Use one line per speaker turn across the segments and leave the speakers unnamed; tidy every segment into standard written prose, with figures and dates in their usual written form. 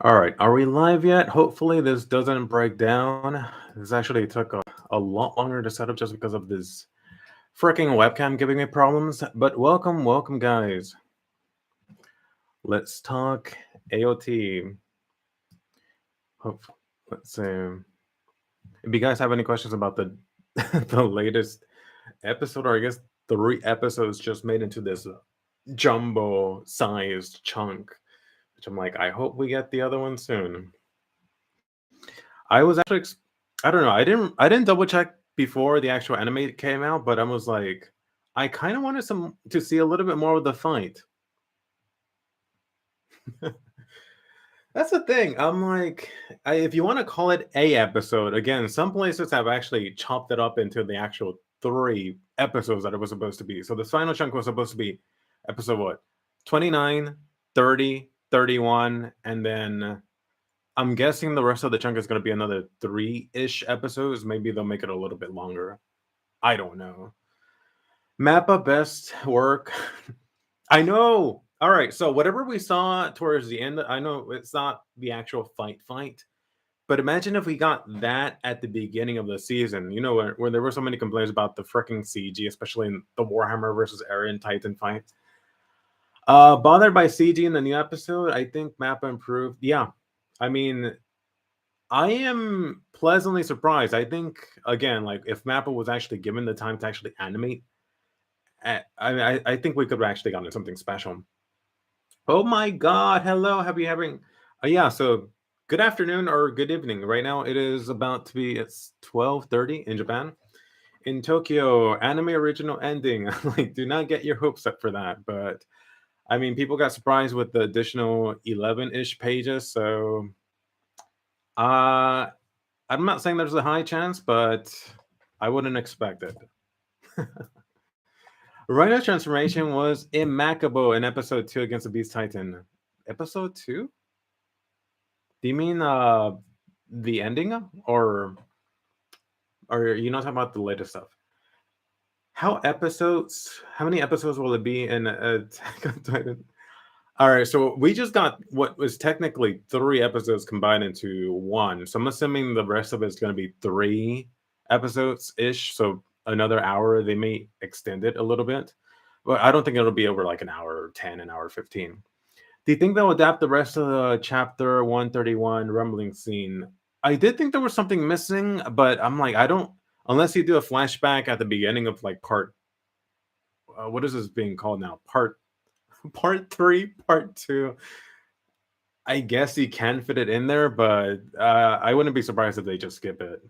All right, are we live yet? Hopefully, this doesn't break down. This actually took a lot longer to set up just because of this freaking webcam giving me problems. But welcome, guys. Let's talk AOT. Hope, let's see. If you guys have any questions about the the latest episode, or I guess 3 episodes just made into this jumbo-sized chunk, which I'm like, I hope we get the other one soon. I was actually, I don't know. I didn't double check before the actual anime came out, but I was like, I kind of wanted some to see a little bit more of the fight. That's the thing. I'm like, if you want to call it a episode, again, some places have actually chopped it up into the actual 3 episodes that it was supposed to be. So the final chunk was supposed to be episode what? 29, 30, 31, and then I'm guessing the rest of the chunk is going to be another 3-ish episodes. Maybe they'll make it a little bit longer. I don't know. Mappa best work. I know. All right. So whatever we saw towards the end, I know it's not the actual fight, but imagine if we got that at the beginning of the season. You know, where there were so many complaints about the freaking CG, especially in the Warhammer versus Aryan Titan fight. Bothered by CG in the new episode, I think Mappa improved. Yeah, I mean, I am pleasantly surprised. I think again, like if Mappa was actually given the time to actually animate, I think we could have actually gotten something special. Oh my God! Hello, happy having. Yeah, so good afternoon or good evening. Right now it is about to be it's 12:30 in Japan. In Tokyo, anime original ending. Like, do not get your hopes up for that. But I mean, people got surprised with the additional 11-ish pages. So, uh, I'm not saying there's a high chance, but I wouldn't expect it. Rhino transformation was immaculate in episode 2 against the Beast Titan. Episode 2? Do you mean the ending, or are you not talking about the latest stuff? How many episodes will it be in Attack on Titan? All right, so we just got what was technically 3 episodes combined into one. So I'm assuming the rest of it is going to be 3 episodes ish. So another hour. They may extend it a little bit, but I don't think it'll be over like an hour 10, an hour 15. Do you think they'll adapt the rest of the chapter 131 rumbling scene? I did think there was something missing, but I'm like, I don't, unless you do a flashback at the beginning of like part, what is this being called now? Part 3, part 2. I guess you can fit it in there, but I wouldn't be surprised if they just skip it.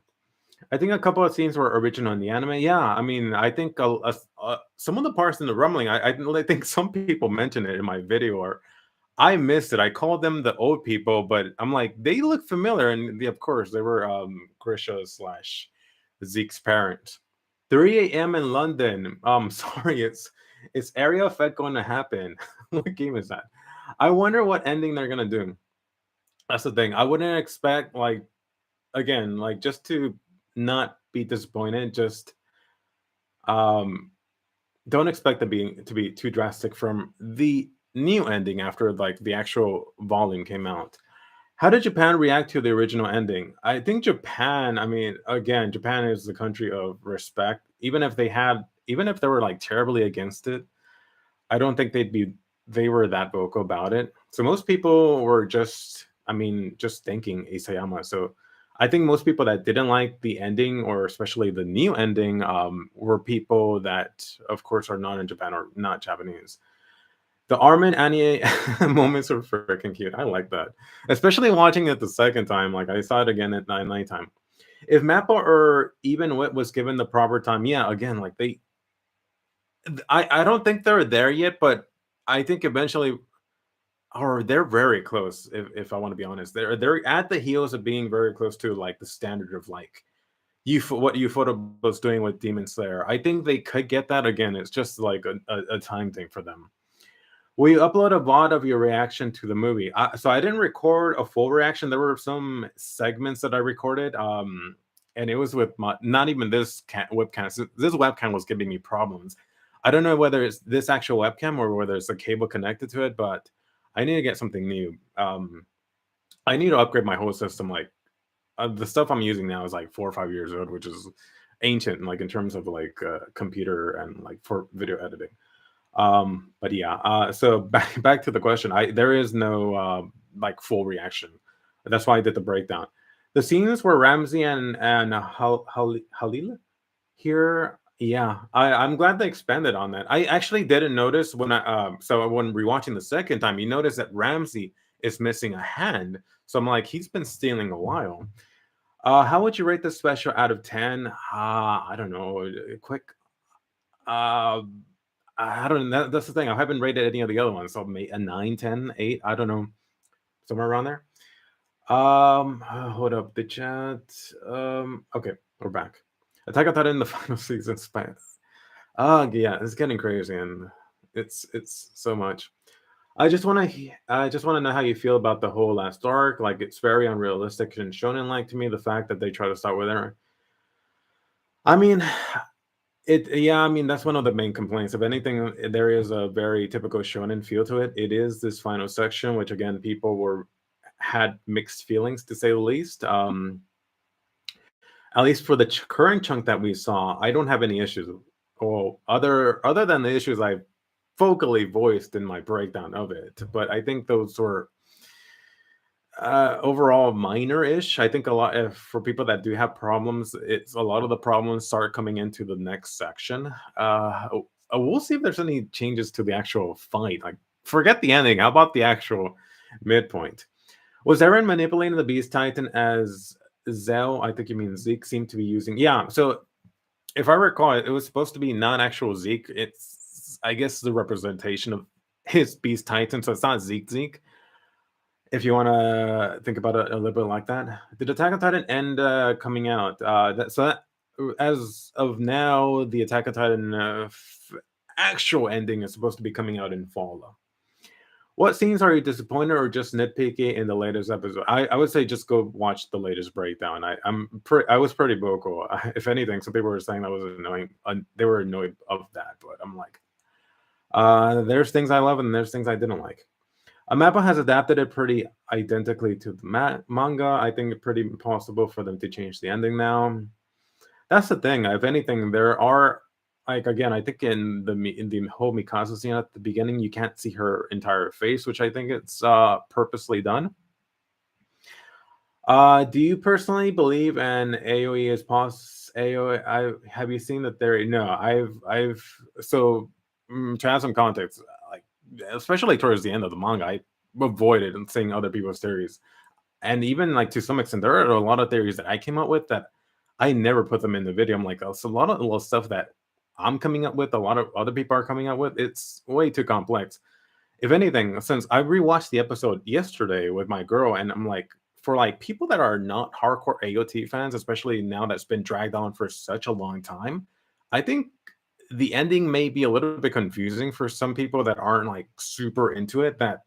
I think a couple of scenes were original in the anime. Yeah, I mean, I think some of the parts in the rumbling, I think some people mentioned it in my video, or I missed it. I called them the old people, but I'm like, they look familiar, and of course, they were Grisha slash Zeke's parents. 3 a.m. in London. Sorry, it's area effect going to happen. What game is that? I wonder what ending they're gonna do. That's the thing. I wouldn't expect like again, like just to not be disappointed. Just um, don't expect to be too drastic from the new ending after like the actual volume came out. How did Japan react to the original ending? I think Japan, I mean, again, Japan is the country of respect. Even if they were like terribly against it, I don't think they were that vocal about it. So most people were just, I mean, just thanking Isayama. So I think most people that didn't like the ending, or especially the new ending, were people that, of course, are not in Japan or not Japanese. The Armin Anie moments were freaking cute. I like that, especially watching it the second time. Like I saw it again at nighttime. If Mappa or even Wit was given the proper time, yeah, again, like I don't think they're there yet, but I think eventually, or they're very close. If I want to be honest, they're at the heels of being very close to like the standard of like what Ufotable was doing with Demon Slayer. I think they could get that again. It's just like a time thing for them. Will you upload a VOD of your reaction to the movie? So I didn't record a full reaction. There were some segments that I recorded, and it was with not even this webcam. So this webcam was giving me problems. I don't know whether it's this actual webcam or whether it's a cable connected to it, but I need to get something new. I need to upgrade my whole system. Like the stuff I'm using now is like 4 or 5 years old, which is ancient, like in terms of like computer and like for video editing. But yeah, so back to the question. There is no like full reaction. That's why I did the breakdown. The scenes where Ramsey and Halil here, yeah, I'm glad they expanded on that. I actually didn't notice when so when rewatching the second time, you notice that Ramsey is missing a hand. So I'm like, he's been stealing a while. How would you rate this special out of 10? I don't know. Quick. Uh, I don't know. That's the thing. I haven't rated any of the other ones. So maybe a 9, 10, 8. I don't know. Somewhere around there. Hold up. The chat. Okay, we're back. Attack on Titan in the final season span. Yeah, it's getting crazy and it's so much. I just want to know how you feel about the whole last arc. Like it's very unrealistic and shonen like to me. The fact that they try to start with her. I mean, I mean that's one of the main complaints. If anything, there is a very typical shonen feel to it. It is this final section, which again people were had mixed feelings to say the least. At least for the current chunk that we saw, I don't have any issues. Well, other than the issues I vocally voiced in my breakdown of it, but I think those were overall minor-ish. I think a lot if for people that do have problems, it's a lot of the problems start coming into the next section. We'll see if there's any changes to the actual fight. Like, forget the ending. How about the actual midpoint? Was Eren manipulating the Beast Titan as Zell? I think you mean Zeke seemed to be using. Yeah. So if I recall, it was supposed to be non-actual Zeke. It's I guess the representation of his Beast Titan. So it's not Zeke. If you want to think about it a little bit like that, did Attack on Titan end coming out? As of now, the Attack on Titan actual ending is supposed to be coming out in fall. What scenes are you disappointed or just nitpicky in the latest episode? I would say just go watch the latest breakdown. I was pretty vocal. If anything, some people were saying that was annoying. They were annoyed of that, but I'm like, there's things I love and there's things I didn't like. Mappa has adapted it pretty identically to the manga. I think it's pretty impossible for them to change the ending now. That's the thing. If anything, there are like again, I think in the whole Mikasa scene at the beginning, you can't see her entire face, which I think it's purposely done. Do you personally believe in AOE as AOE? Have you seen the theory? No, I've so to have some context, like especially towards the end of the manga, I avoided and seeing other people's theories, and even like to some extent, there are a lot of theories that I came up with that I never put them in the video. I'm like, oh, it's a lot of little stuff that I'm coming up with, a lot of other people are coming up with. It's way too complex. If anything, since I rewatched the episode yesterday with my girl, and I'm like, for like people that are not hardcore AOT fans, especially now that's been dragged on for such a long time, I think the ending may be a little bit confusing for some people that aren't like super into it. That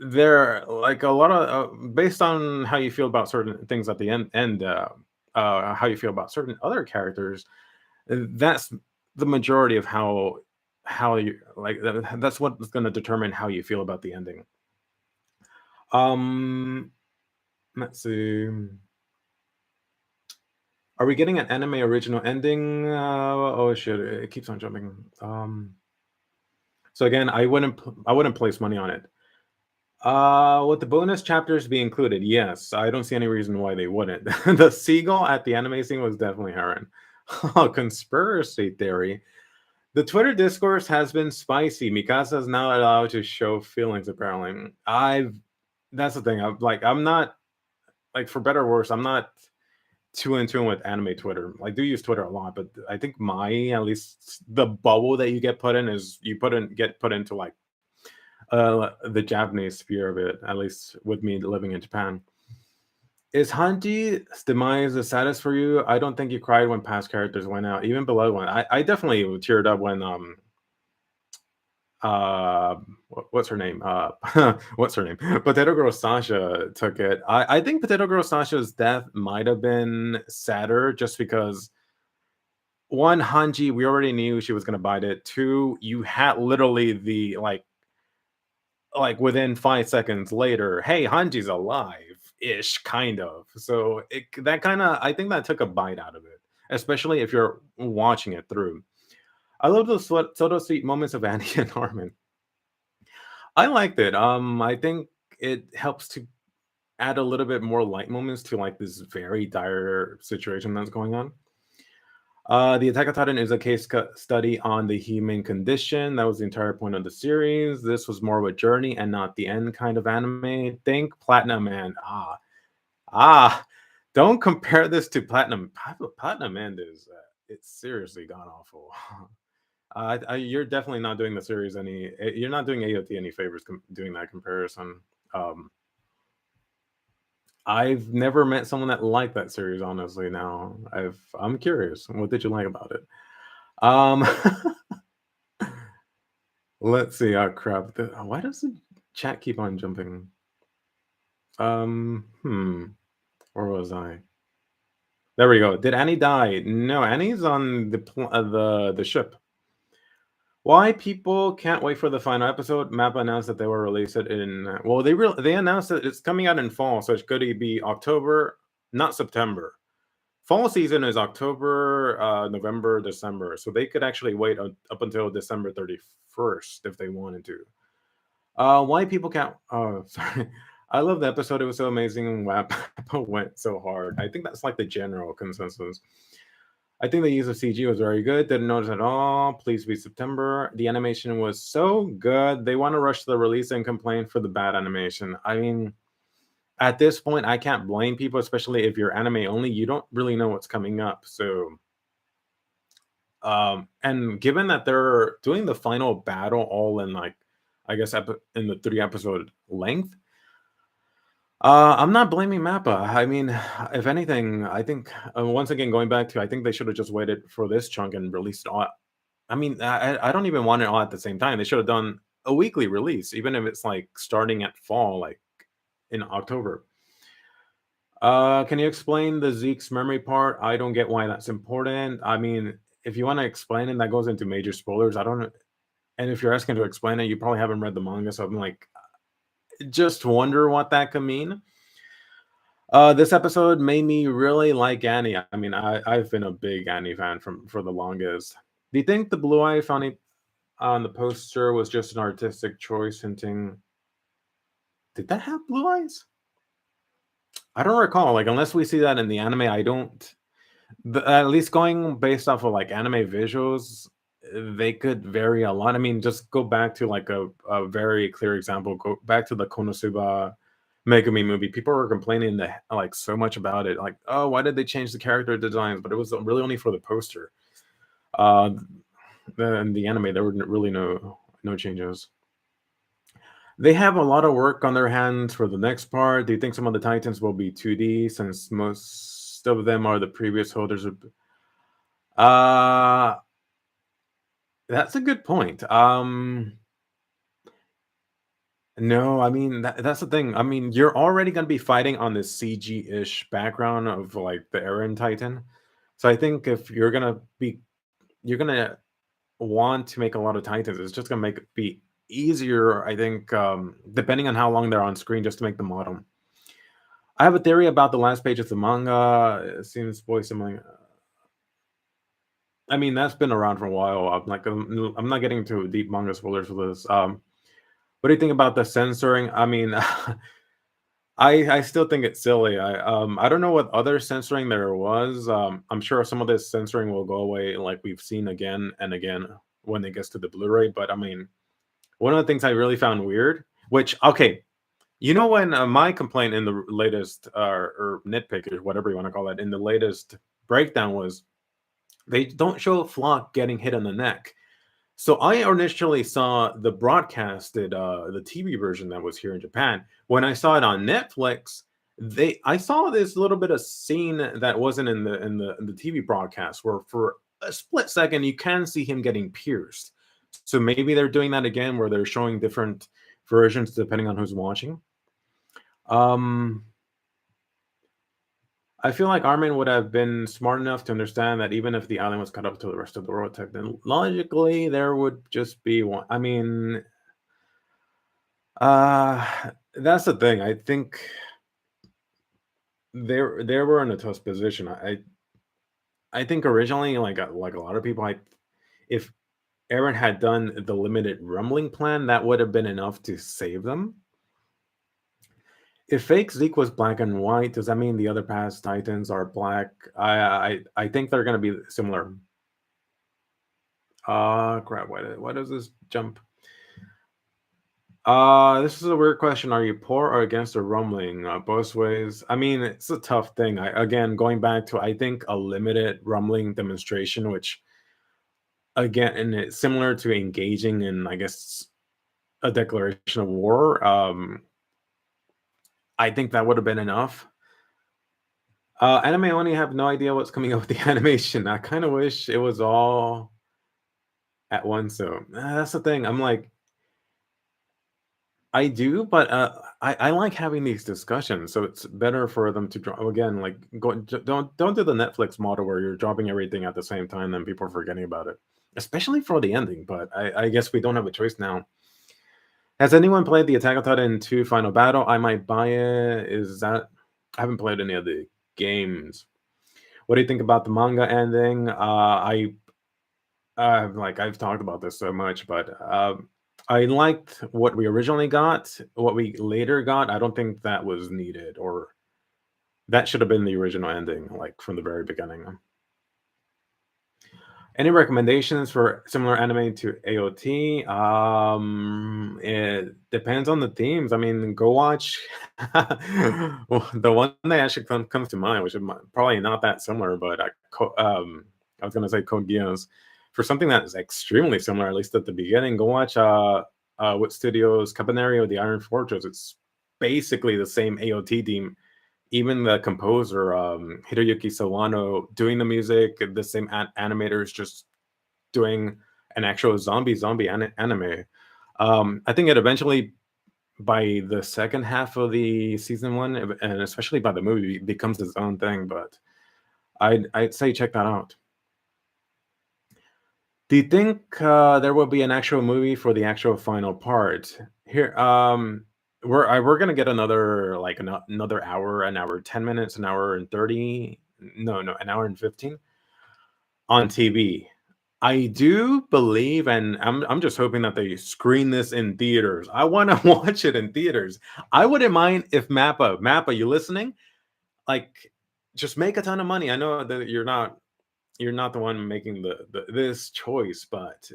they're like a lot of based on how you feel about certain things at the end, how you feel about certain other characters. That's the majority of how you like. That's what's going to determine how you feel about the ending. Um, let's see. Are we getting an anime original ending? Oh shit! It keeps on jumping. So again, I wouldn't place money on it. Would the bonus chapters be included? Yes. I don't see any reason why they wouldn't. The seagull at the anime scene was definitely Heron. Conspiracy theory. The Twitter discourse has been spicy. Mikasa is not allowed to show feelings, apparently. That's the thing. I'm not like for better or worse, I'm not too in tune with anime Twitter. I do use Twitter a lot, but I think at least the bubble that you get put in is get put into like the Japanese sphere of it, at least with me living in Japan. Is Hanji's demise the saddest for you? I don't think you cried when past characters went out, even below one. I definitely teared up when what's her name? What's her name? Potato Girl Sasha took it. I think Potato Girl Sasha's death might have been sadder just because one, Hanji, we already knew she was gonna bite it. Two, you had literally the like like within 5 seconds later, hey, Hanji's alive ish, kind of. So that kind of, I think that took a bite out of it, especially if you're watching it through. I love those subtle sweet moments of Annie and Armin. I liked it. I think it helps to add a little bit more light moments to like this very dire situation that's going on. The Attack on Titan is a case study on the human condition. That was the entire point of the series. This was more of a journey and not the end kind of anime. Think Platinum Man. Ah, don't compare this to Platinum. Platinum End is it's seriously gone awful. You're definitely not doing the series any. You're not doing AOT any favors doing that comparison. Um, I've never met someone that liked that series. Honestly, now I'm curious. What did you like about it? Um, let's see. Oh crap! Why does the chat keep on jumping? Where was I? There we go. Did Annie die? No, Annie's on the ship. Why people can't wait for the final episode? Mappa announced that they will release it in. Well, they announced that it's coming out in fall, so it's going to be October, not September. Fall season is October, November, December, so they could actually wait up until December 31st if they wanted to. Why people can't? Oh, sorry. I love the episode. It was so amazing. Mappa went so hard. I think that's like the general consensus. I think the use of CG was very good. Didn't notice at all. Please be September. The animation was so good. They want to rush the release and complain for the bad animation. I mean, at this point, I can't blame people, especially if you're anime only. You don't really know what's coming up. So, and given that they're doing the final battle all in like, I guess in the 3 episode length, I'm not blaming Mappa. I mean, if anything, I think once again going back to, I think they should have just waited for this chunk and released all. I mean, I don't even want it all at the same time. They should have done a weekly release, even if it's like starting at fall, like in October. Can you explain the Zeke's memory part? I don't get why that's important. I mean, if you want to explain it, that goes into major spoilers. I don't know. And if you're asking to explain it, you probably haven't read the manga, so I'm like, just wonder what that could mean. This episode made me really like Annie. I mean, I've been a big Annie fan for the longest. Do you think the blue eye found on the poster was just an artistic choice, hinting? Did that have blue eyes? I don't recall. Like, unless we see that in the anime, I don't. At least going based off of like anime visuals, they could vary a lot. I mean, just go back to like a very clear example. Go back to the Konosuba Megumi movie. People were complaining that like so much about it. Like, oh, why did they change the character designs? But it was really only for the poster. In the anime, there were really no changes. They have a lot of work on their hands for the next part. Do you think some of the Titans will be 2D since most of them are the previous holders of? Uh that's a good point. No, I mean that's the thing. I mean, you're already gonna be fighting on this CG-ish background of like the Eren Titan. So I think if you're gonna want to make a lot of Titans, it's just gonna make it be easier, I think, depending on how long they're on screen, just to make the model. I have a theory about the last page of the manga. It seems voice something. I mean, that's been around for a while. I'm not getting into deep manga spoilers for this. What do you think about the censoring? I mean, I still think it's silly. I don't know what other censoring there was. I'm sure some of this censoring will go away, like we've seen again and again when it gets to the Blu-ray. But I mean, one of the things I really found weird, which okay, you know, when my complaint in the latest or nitpick or whatever you want to call it in the latest breakdown was they don't show Flock getting hit on the neck. So I initially saw the broadcasted the TV version that was here in Japan. When I saw it on Netflix, I saw this little bit of scene that wasn't in the TV broadcast where for a split second you can see him getting pierced. So maybe they're doing that again where they're showing different versions depending on who's watching. Um I feel like Armin would have been smart enough to understand that even if the island was cut up to the rest of the world, technically, logically, there would just be one. I mean, That's the thing. I think they were in a tough position. I think originally, like a lot of people, if Aaron had done the limited rumbling plan, that would have been enough to save them. If fake Zeke was black and white, does that mean the other past Titans are black? I think they're gonna be similar. Crap. Why does this jump? This is a weird question. Are you for or against the rumbling? Both ways. I mean, it's a tough thing. Again, going back to, I think, a limited rumbling demonstration, which again, and it's similar to engaging in, I guess, a declaration of war. I think that would have been enough. Anime only have no idea what's coming up with the animation. I kind of wish it was all at once. So that's the thing. I'm like, I do, but I like having these discussions. So it's better for them to drop again. Like, don't do the Netflix model where you're dropping everything at the same time, then people are forgetting about it, especially for the ending. But I guess we don't have a choice now. Has anyone played the Attack on Titan 2 Final Battle? I might buy it. Is that I haven't played any of the games. What do you think about the manga ending? I've talked about this so much, but I liked what we originally got. What we later got, I don't think that was needed, or that should have been the original ending, like from the very beginning. Any recommendations for similar anime to AOT? It depends on the themes. I mean, go watch well, the one that actually comes to mind, which is probably not that similar, but I was gonna say Code Geass. For something that is extremely similar, at least at the beginning, go watch what studios Cabaneri the Iron Fortress. It's basically the same AOT theme, even the composer, Hiroyuki Sawano, doing the music, the same animators just doing an actual zombie anime. I think it eventually, by the second half of the season one, and especially by the movie, becomes its own thing. But I'd say check that out. Do you think there will be an actual movie for the actual final part? Here, we're gonna get another like another hour, an hour 10 minutes, an hour and 30. No, an hour and 15 on TV. I do believe, and I'm just hoping that they screen this in theaters. I want to watch it in theaters. I wouldn't mind if Mappa, you listening? Like, just make a ton of money. I know that you're not the one making the this choice, but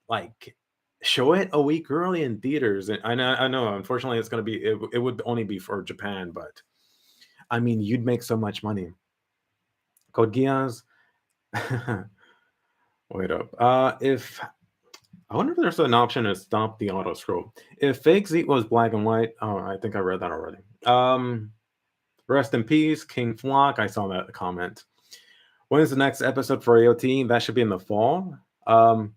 like show it a week early in theaters. And I know unfortunately it's gonna be it would only be for Japan, but I mean you'd make so much money. Code Geass. Wait up. If I wonder if there's an option to stop the auto scroll. If Fake Zeke was black and white, oh, I think I read that already. Rest in peace, King Flock. I saw that comment. When is the next episode for AOT? That should be in the fall. I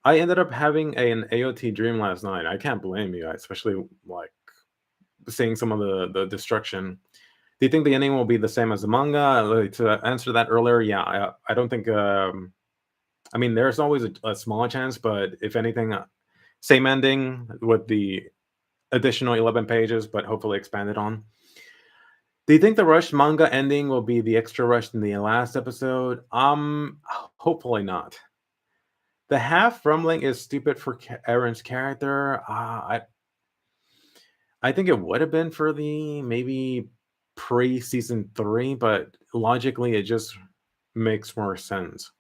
ended up having an AOT dream last night. I can't blame you, especially like seeing some of the destruction. Do you think the ending will be the same as the manga? To answer that earlier, yeah, I don't think. I mean, there's always a small chance, but if anything, same ending with the additional 11 pages, but hopefully expanded on. Do you think the rushed manga ending will be the extra rushed in the last episode? Hopefully not. The half rumbling is stupid for Aaron's character. I think it would have been for the maybe pre-season 3, but logically it just makes more sense.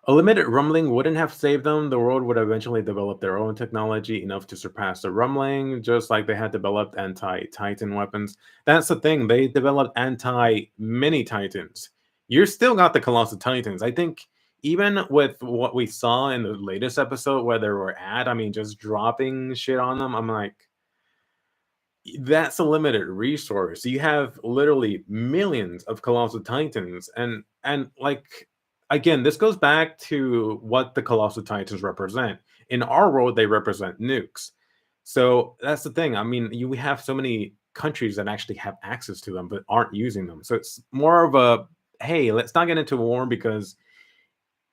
A limited rumbling wouldn't have saved them. The world would eventually develop their own technology enough to surpass the rumbling, just like they had developed anti-Titan weapons. That's the thing. They developed anti-mini Titans. You're still got the Colossal Titans. I think even with what we saw in the latest episode where they were at, I mean, just dropping shit on them, I'm like, that's a limited resource. You have literally millions of colossal titans, and like again, this goes back to what the colossal titans represent. In our world, they represent nukes. So that's the thing. I mean, we have so many countries that actually have access to them but aren't using them. So it's more of a hey, let's not get into war because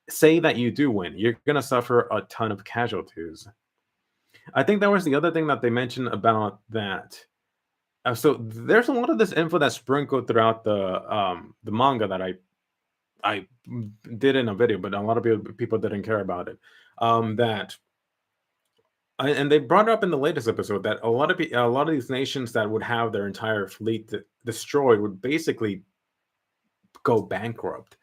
say that you do win, you're gonna suffer a ton of casualties. I think that was the other thing that they mentioned about that. So there's a lot of this info that's sprinkled throughout the manga that I did in a video, but a lot of people didn't care about it. That and they brought it up in the latest episode that a lot of these nations that would have their entire fleet destroyed would basically go bankrupt.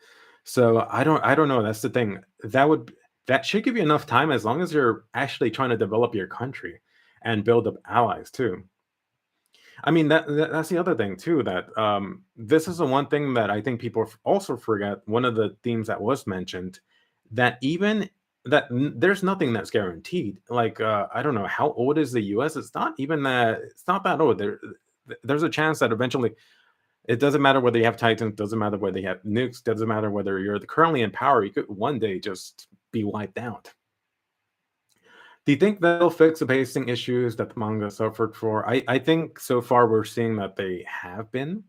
So I don't know. That's the thing. That should give you enough time as long as you're actually trying to develop your country and build up allies too. I mean that's the other thing too, that this is the one thing that I think people also forget. One of the themes that was mentioned, that even there's nothing that's guaranteed. Like I don't know how old is the U.S. It's not that old. There's a chance that eventually it doesn't matter whether you have Titans, doesn't matter whether you have nukes, doesn't matter whether you're currently in power. You could one day just be wiped out. Do you think they'll fix the pacing issues that the manga suffered for? I think so far we're seeing that they have been.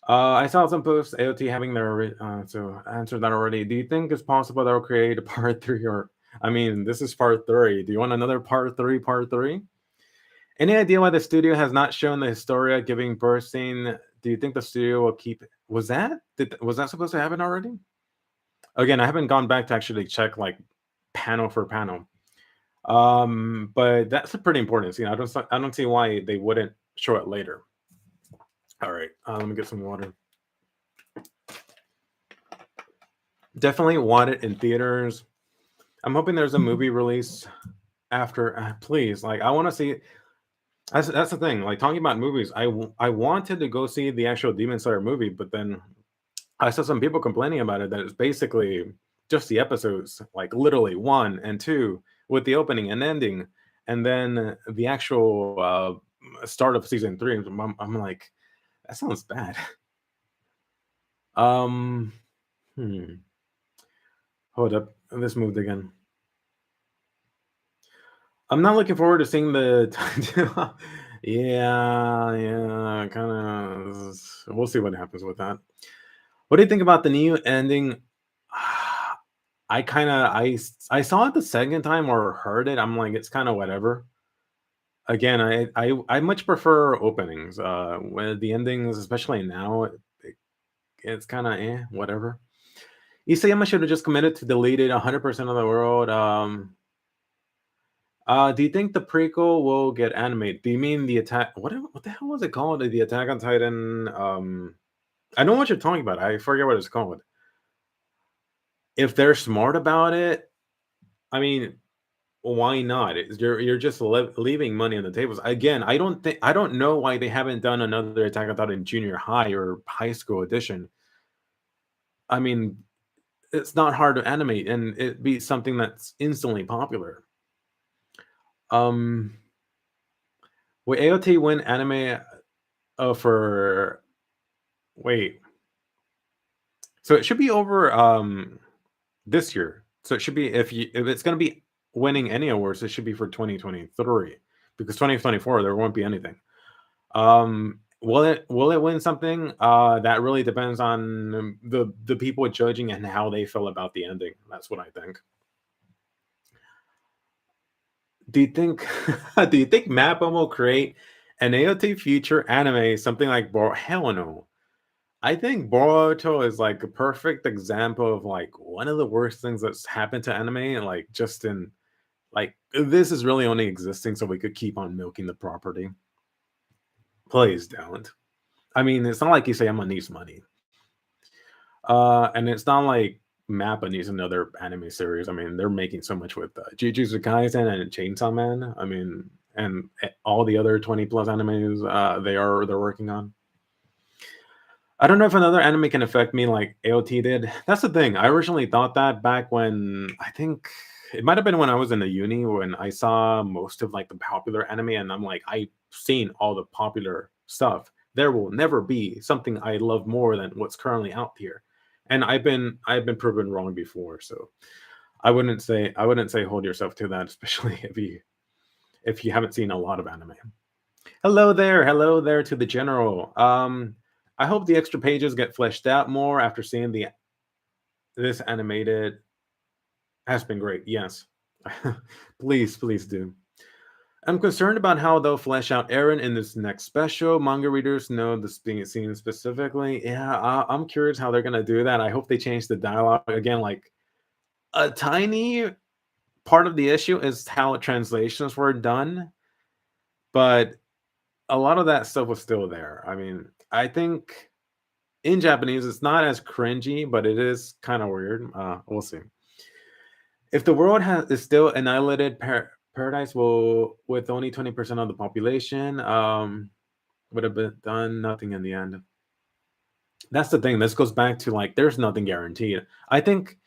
I saw some posts AOT having their so answered that already. Do you think it's possible they'll create a part three, or I mean this is part three. Do you want another part three? Part three? Any idea why the studio has not shown the Historia giving birth scene? Do you think the studio will keep? Was that supposed to happen already? Again, I haven't gone back to actually check like panel for panel. But that's a pretty important scene. I don't see why they wouldn't show it later. All right, let me get some water. Definitely want it in theaters. I'm hoping there's a movie release after. Please, like I want to see. That's the thing. Like talking about movies, I wanted to go see the actual Demon Slayer movie, but then I saw some people complaining about it that it's basically just the episodes, like literally one and two with the opening and ending, and then the actual start of season three. I'm like, that sounds bad. Um, hmm. Hold up, this moved again. I'm not looking forward to seeing the. Yeah, kind of. We'll see what happens with that. What do you think about the new ending? I saw it the second time or heard it. I'm like, it's kind of whatever. Again, I much prefer openings. With the endings, especially now, it's kind of whatever. Isayama should have just committed to deleted 100% of the world. Do you think the prequel will get animated? Do you mean the attack? What the hell was it called? The Attack on Titan. I know what you're talking about. I forget what it's called. If they're smart about it, I mean, why not? You're just leaving money on the tables. Again, I don't know why they haven't done another Attack on Titan junior high or high school edition. I mean, it's not hard to animate, and it be something that's instantly popular. Um, will AOT win anime for wait? So it should be over this year. So it should be if it's going to be winning any awards, it should be for 2023 because 2024 there won't be anything. Will it win something? That really depends on the people judging and how they feel about the ending. That's what I think. Do you think do you think Mappa will create an AOT future anime, something like Hell no. I think Boruto is like a perfect example of like one of the worst things that's happened to anime, and like just in like this is really only existing so we could keep on milking the property. Please don't. I mean, it's not like you say I'm gonna need money. And it's not like Mappa needs another anime series. I mean, they're making so much with Jujutsu Kaisen and Chainsaw Man. I mean, and all the other 20 plus animes they're working on. I don't know if another anime can affect me like AOT did. That's the thing. I originally thought that back when I think it might have been when I was in the uni when I saw most of like the popular anime, and I'm like, I've seen all the popular stuff. There will never be something I love more than what's currently out here. And I've been proven wrong before. So I wouldn't say hold yourself to that, especially if you haven't seen a lot of anime. Hello there to the general. I hope the extra pages get fleshed out more after seeing this animated has been great. Yes. Please do. I'm concerned about how they'll flesh out Aaron in this next special. Manga readers know this being seen specifically. Yeah, I'm curious how they're gonna do that. I hope they change the dialogue again. Like a tiny part of the issue is how translations were done, but a lot of that stuff was still there. I mean, I think in Japanese it's not as cringy, but it is kind of weird. We'll see. If the world is still annihilated, paradise will with only 20% of the population would have been done nothing in the end. That's the thing. This goes back to like there's nothing guaranteed. I think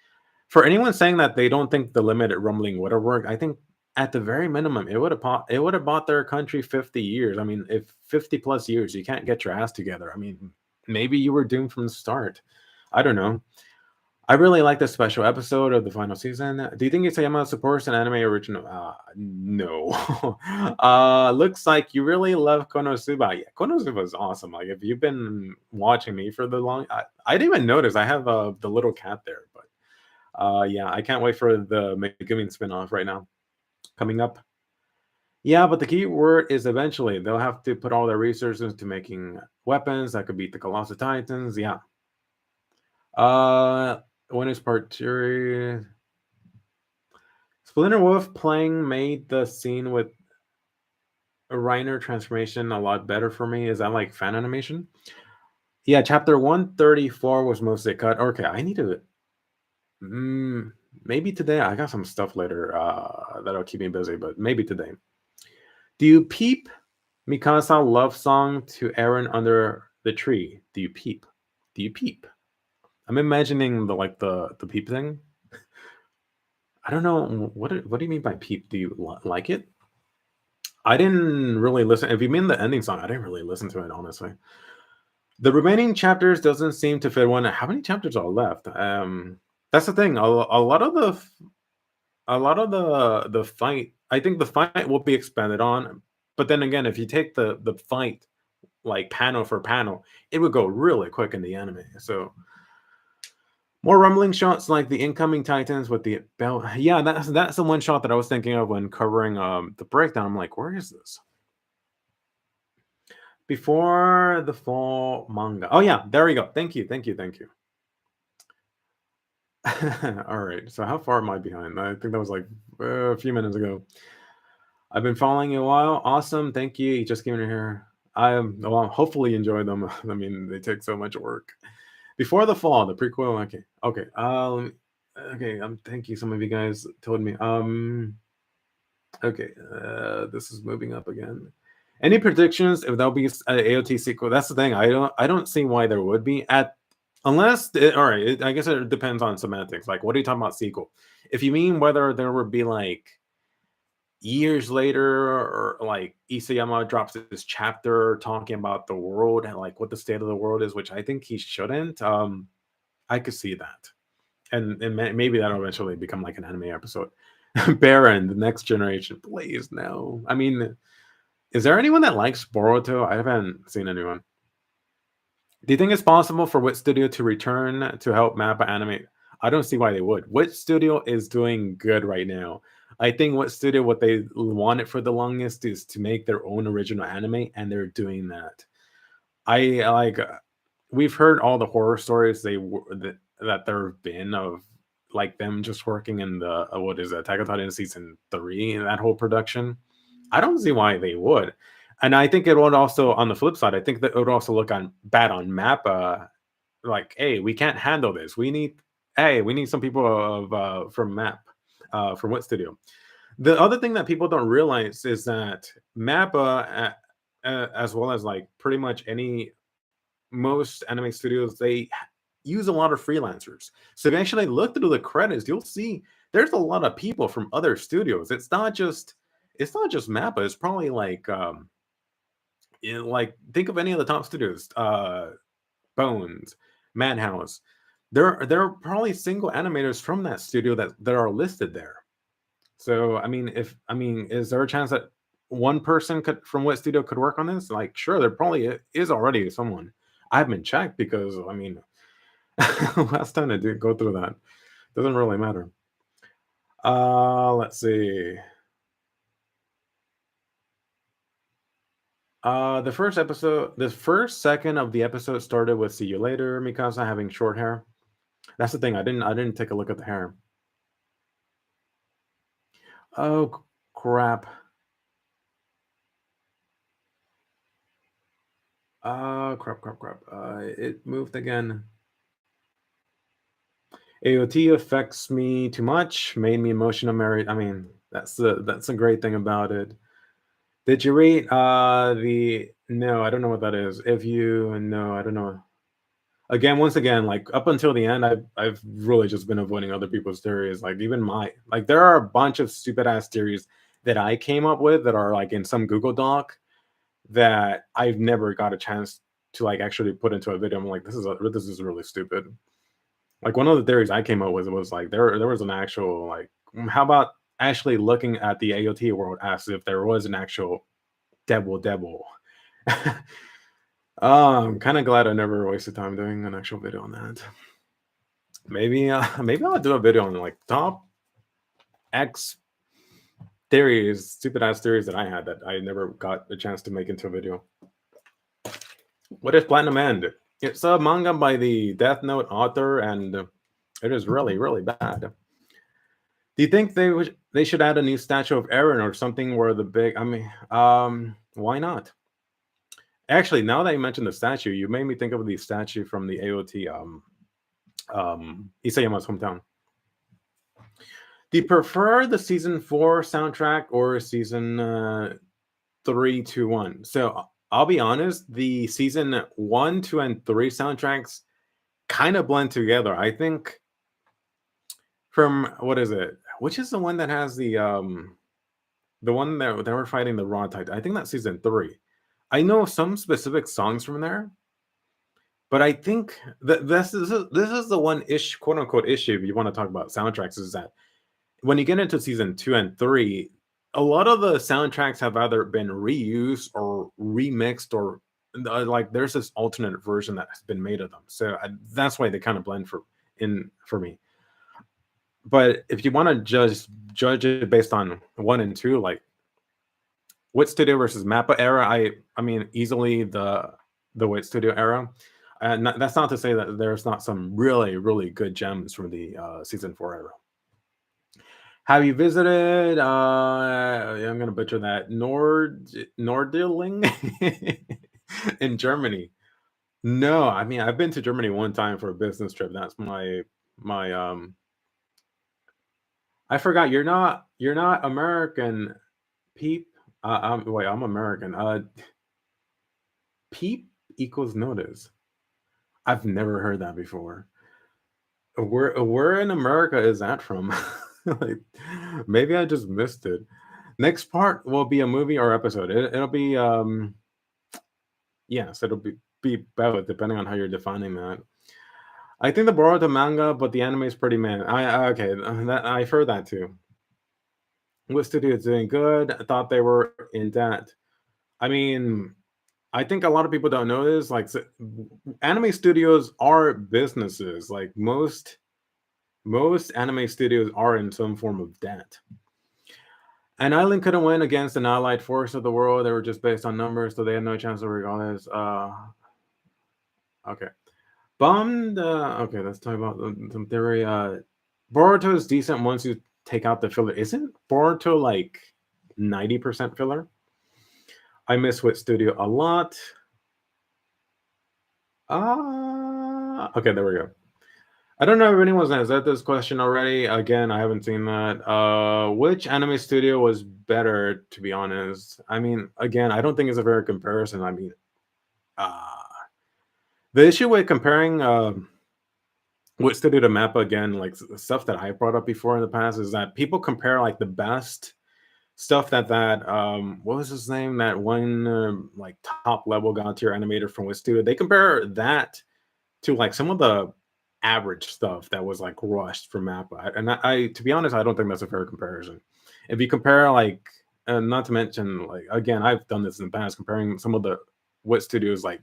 for anyone saying that they don't think the limited rumbling would have worked, I think at the very minimum it would have bought their country 50 years. I mean, if 50 plus years you can't get your ass together, I mean, maybe you were doomed from the start. I don't know. I really like the special episode of the final season. Do you think Isayama supports an anime original? No. Looks like you really love Konosuba. Yeah, Konosuba is awesome. Like if you've been watching me for the long, I didn't even notice I have the little cat there. But yeah, I can't wait for the Megumi spinoff right now coming up. Yeah, but the key word is eventually. They'll have to put all their resources into making weapons that could beat the Colossal Titans. Yeah. When is part 3? Splinter Wolf playing made the scene with a Reiner transformation a lot better for me. Is that like fan animation? Yeah, chapter 134 was mostly cut. Okay, I need to. Maybe today. I got some stuff later that'll keep me busy, but maybe today. Do you peep Mikasa love song to Aaron under the tree? Do you peep? Do you peep? I'm imagining the peep thing. I don't know what do you mean by peep? Do you like it? I didn't really listen. If you mean the ending song, I didn't really listen to it honestly. The remaining chapters doesn't seem to fit one. How many chapters are left? That's the thing. A lot of the fight. I think the fight will be expanded on, but then again, if you take the fight like panel for panel, it would go really quick in the anime. So more rumbling shots like the incoming Titans with the belt. Yeah, that's the one shot that I was thinking of when covering the breakdown. I'm like, where is this? Before the fall manga. Oh yeah, there we go. Thank you. All right. So how far am I behind? I think that was like a few minutes ago. I've been following you a while. Awesome. Thank you. You just came in here. Well, hopefully enjoy them. I mean, they take so much work. Before the fall, the prequel. Okay. Okay. Thank you. Some of you guys told me. Okay. This is moving up again. Any predictions if there'll be an AOT sequel? That's the thing. I don't see why there would be unless. All right. I guess it depends on semantics. Like, what are you talking about sequel? If you mean whether there would be like years later or like Isayama drops this chapter talking about the world and like what the state of the world is, which I think he shouldn't. I could see that, and maybe that'll eventually become like an anime episode. Baron, the next generation, please no. I mean, is there anyone that likes Boruto? I haven't seen anyone. Do you think it's possible for Wit Studio to return to help Mappa animate? I don't see why they would. Wit Studio is doing good right now. I think Wit Studio, what they wanted for the longest is to make their own original anime, and they're doing that. I like. We've heard all the horror stories that there have been of like them just working in the what is it, Attack on Titan season 3 and that whole production. I don't see why they would. And I think it would also, on the flip side, I think that it would also look bad on Mappa. Like, hey, we can't handle this. We need some people from from Wit Studio. The other thing that people don't realize is that Mappa, as well as like pretty much most anime studios, they use a lot of freelancers. So if you actually look through the credits, you'll see there's a lot of people from other studios. It's not just Mappa. It's probably like like think of any of the top studios, Bones, Madhouse. There are probably single animators from that studio that are listed there. So is there a chance that one person from what studio could work on this? Like, sure, there probably is already someone. I haven't checked because last time I did go through that, doesn't really matter. Let's see. The first second of the episode started with "See you later," Mikasa having short hair. That's the thing. I didn't take a look at the hair. Oh crap. Crap. It moved again. AOT affects me too much. Made me emotional. Married. I mean, that's a great thing about it. Did you read the? No, I don't know what that is. If you no, I don't know. Again, once again, like up until the end, I've really just been avoiding other people's theories. Like even my like there are a bunch of stupid ass theories that I came up with that are like in some Google Doc that I've never got a chance to like actually put into a video. I'm like, this is really stupid. Like one of the theories I came up with was like there was an actual like how about actually looking at the AOT world as if there was an actual devil. I'm kind of glad I never wasted time doing an actual video on that. Maybe maybe I'll do a video on like top X theories, stupid ass theories that I had that I never got a chance to make into a video. What is Platinum End? It's a manga by the Death Note author, and it is really bad. Do you think they should add a new statue of Eren or something where the big? I mean, why not? Actually, now that you mentioned the statue, you made me think of the statue from the AOT Isayama's hometown. Do you prefer the season 4 soundtrack or season 3, 2, 1? So I'll be honest, the season 1, 2, and 3 soundtracks kind of blend together. I think from what is it? Which is the one that has the one that they were fighting the Raw Titan? I think that's season 3. I know some specific songs from there, but I think that this is the one quote unquote issue if you want to talk about soundtracks is that when you get into season 2 and 3, a lot of the soundtracks have either been reused or remixed or like there's this alternate version that has been made of them. So that's why they kind of blend for me. But if you want to judge it based on 1 and 2, like Wit Studio versus Mappa era, I mean easily the Wit Studio era. That's not to say that there's not some really good gems from the season 4 era. Have you visited? I'm gonna butcher that. Nordling in Germany. No, I mean I've been to Germany one time for a business trip. That's my. I forgot you're not American, Peep. Wait, I'm American. Peep equals notice. I've never heard that before. Where in America is that from? Like, maybe I just missed it. Next part will be a movie or episode. It'll be yes, it'll be both depending on how you're defining that. I think the Boruto manga, but the anime is pretty man. Okay, I've heard that too. What studio is doing good? I thought they were in that. I mean, I think a lot of people don't know this. Like, anime studios are businesses. Like most anime studios are in some form of debt. An island couldn't win against an allied force of the world. They were just based on numbers, so they had no chance of regardless. Okay. Bummed. Okay, let's talk about some theory. Boruto is decent once you take out the filler. Isn't Boruto like 90% filler? I miss Wit Studio a lot. Okay, there we go. I don't know if anyone's answered this question already. Again, I haven't seen that. Which anime studio was better, to be honest? I mean, again, I don't think it's a fair comparison. I mean, the issue with comparing Wit Studio to Mappa, again, like stuff that I brought up before in the past, is that people compare like the best stuff that what was his name? That one like top level god tier animator from Wit Studio. They compare that to like some of the average stuff that was like rushed from Mappa. And I to be honest, I don't think that's a fair comparison. If you compare like, not to mention like again, I've done this in the past, comparing some of the Wit Studios like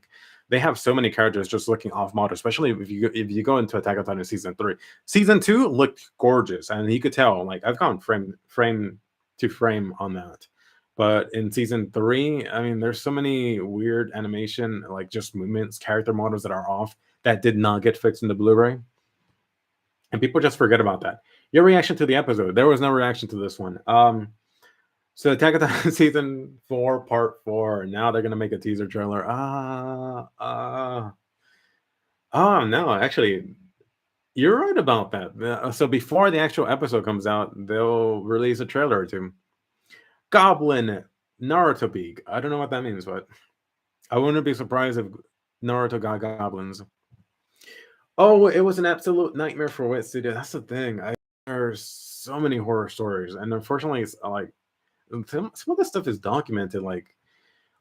they have so many characters just looking off model, especially if you go into Attack on Titan season 3. Season 2 looked gorgeous, and you could tell, like, I've gone frame to frame on that. But in season 3, I mean, there's so many weird animation, like just movements, character models that are off that did not get fixed in the Blu-ray. And people just forget about that. Your reaction to the episode. There was no reaction to this one. So Attack on Titan season 4, part 4. Now they're gonna make a teaser trailer. Oh no, actually, you're right about that. So before the actual episode comes out, they'll release a trailer or two. Goblin Naruto peak. I don't know what that means, but I wouldn't be surprised if Naruto got goblins. Oh, it was an absolute nightmare for Wit Studio. That's the thing. There's so many horror stories, and unfortunately, it's like some of this stuff is documented, like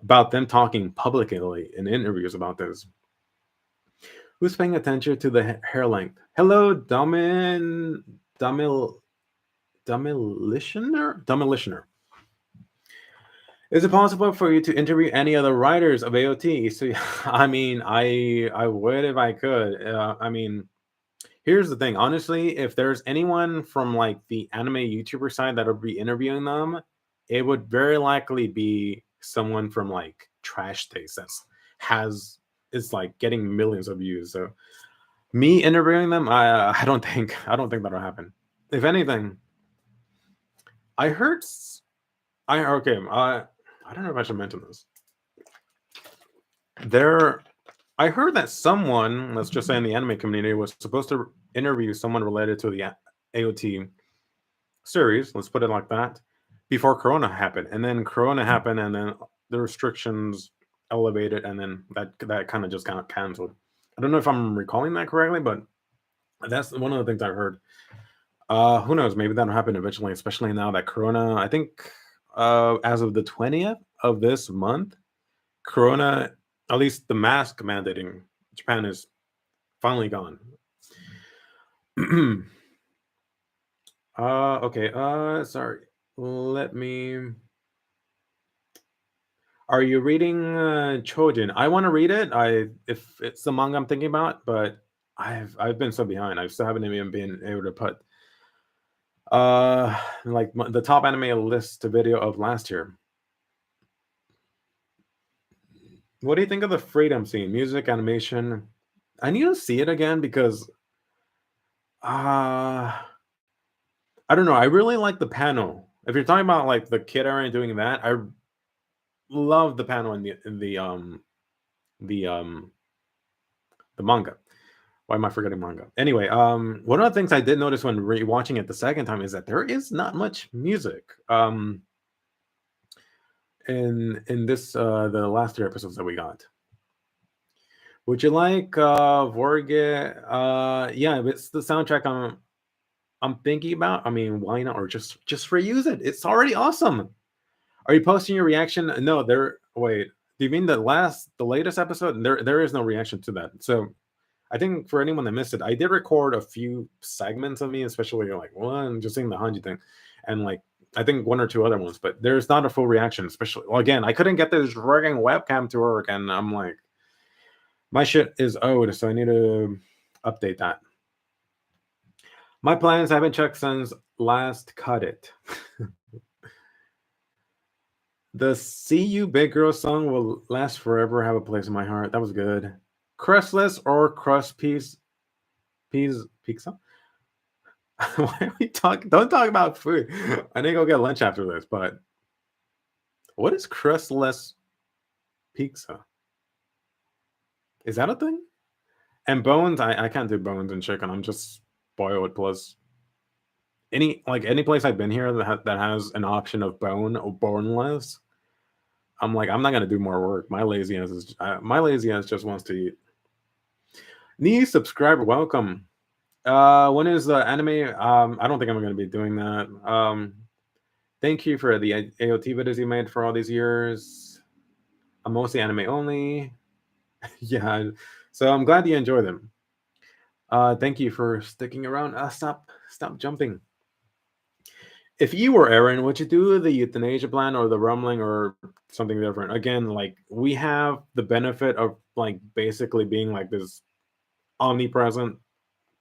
about them talking publicly in interviews about this. Who's paying attention to the hair length? Hello, Domilitioner. Is it possible for you to interview any other writers of AOT? So, I mean, I would if I could. I mean, here's the thing. Honestly, if there's anyone from like the anime YouTuber side that would be interviewing them, it would very likely be someone from like Trash Taste is like getting millions of views. So, me interviewing them, I don't think that'll happen. If anything, I heard. I don't know if I should mention this. I heard that someone, let's just say in the anime community, was supposed to interview someone related to the AOT series, let's put it like that, before Corona happened. And then Corona happened, and then the restrictions elevated, and then that kind of just got canceled. I don't know if I'm recalling that correctly, but that's one of the things I heard. Who knows? Maybe that'll happen eventually, especially now that Corona, I think as of the 20th of this month, Corona, at least the mask mandating in Japan is finally gone. Okay. Sorry. Let me. Are you reading Chojin? I want to read it. If it's the manga I'm thinking about, but I've been so behind. I still haven't even been able to put like the top anime list video of last year. What do you think of the freedom scene? Music, animation. I need to see it again because I don't know. I really like the panel. If you're talking about like the kid era and doing that, I love the panel in the manga. Why am I forgetting manga? Anyway, one of the things I did notice when rewatching it the second time is that there is not much music. In this the last 3 episodes that we got. Would you like Vorge? Yeah, if it's the soundtrack I'm thinking about, I mean, why not? Or just reuse it. It's already awesome. Are you posting your reaction? No, wait. Do you mean the latest episode? There is no reaction to that. So I think for anyone that missed it, I did record a few segments of me, especially like one just saying the Hanji thing, and like I think 1 or 2 other ones, but there's not a full reaction. Especially, well, again, I couldn't get this frigging webcam to work, and I'm like, my shit is owed, so I need to update that. My plans I haven't checked since last cut it. The "See You Big Girl" song will last forever, have a place in my heart. That was good. Crustless or crust pizza? Why are we talking? Don't talk about food. I need to go get lunch after this, but what is crustless pizza? Is that a thing? And bones, I can't do bones and chicken. I'm just boiled plus any place I've been here that has an option of bone or boneless. I'm like, I'm not gonna do more work. My lazy ass just wants to eat. New subscriber, welcome. When is the anime? I don't think I'm gonna be doing that. Thank you for the AOT videos you made for all these years. I'm mostly anime only. Yeah, so I'm glad you enjoy them. Thank you for sticking around. Stop jumping. If you were Aaron, would you do the euthanasia plan or the rumbling or something different? Again, like we have the benefit of like basically being like this omnipresent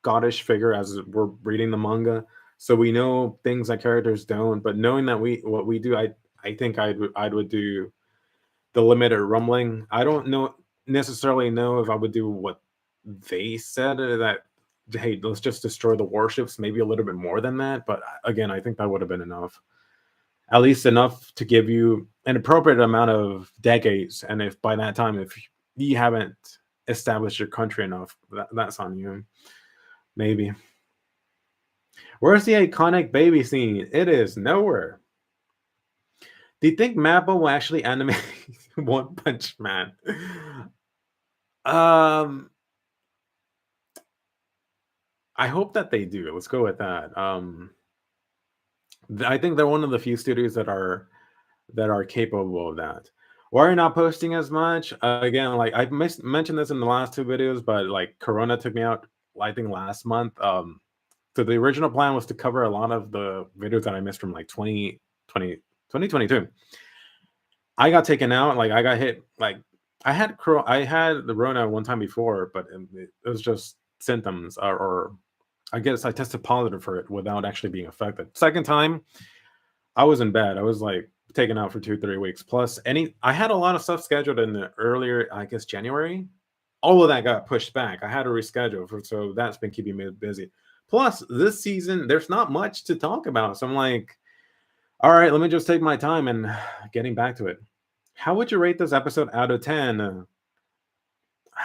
goddish figure as we're reading the manga, so we know things that characters don't. But knowing that we what we do, I think I would do the limited rumbling. I don't know necessarily know if I would do what they said, that hey, let's just destroy the warships. Maybe a little bit more than that, but again, I think that would have been enough. At least enough to give you an appropriate amount of decades. And if by that time, if you haven't established your country enough, that's on you. Maybe. Where's the iconic baby scene? It is nowhere. Do you think Mappa will actually animate One Punch Man? Um, I hope that they do. Let's go with that. I think they're one of the few studios that are capable of that. Why are you not posting as much? Again, like I mentioned this in the last two videos, but like Corona took me out, I think last month. So the original plan was to cover a lot of the videos that I missed from like 2020, 2022. I got taken out, like I got hit, like I had the Rona one time before, but it was just symptoms, or I guess I tested positive for it without actually being affected. Second time, I was in bed. I was like taken out for 2, 3 weeks. Plus, I had a lot of stuff scheduled in the earlier, I guess January. All of that got pushed back. I had to reschedule, so that's been keeping me busy. Plus, this season there's not much to talk about, so I'm like, all right, let me just take my time and getting back to it. How would you rate this episode out of 10?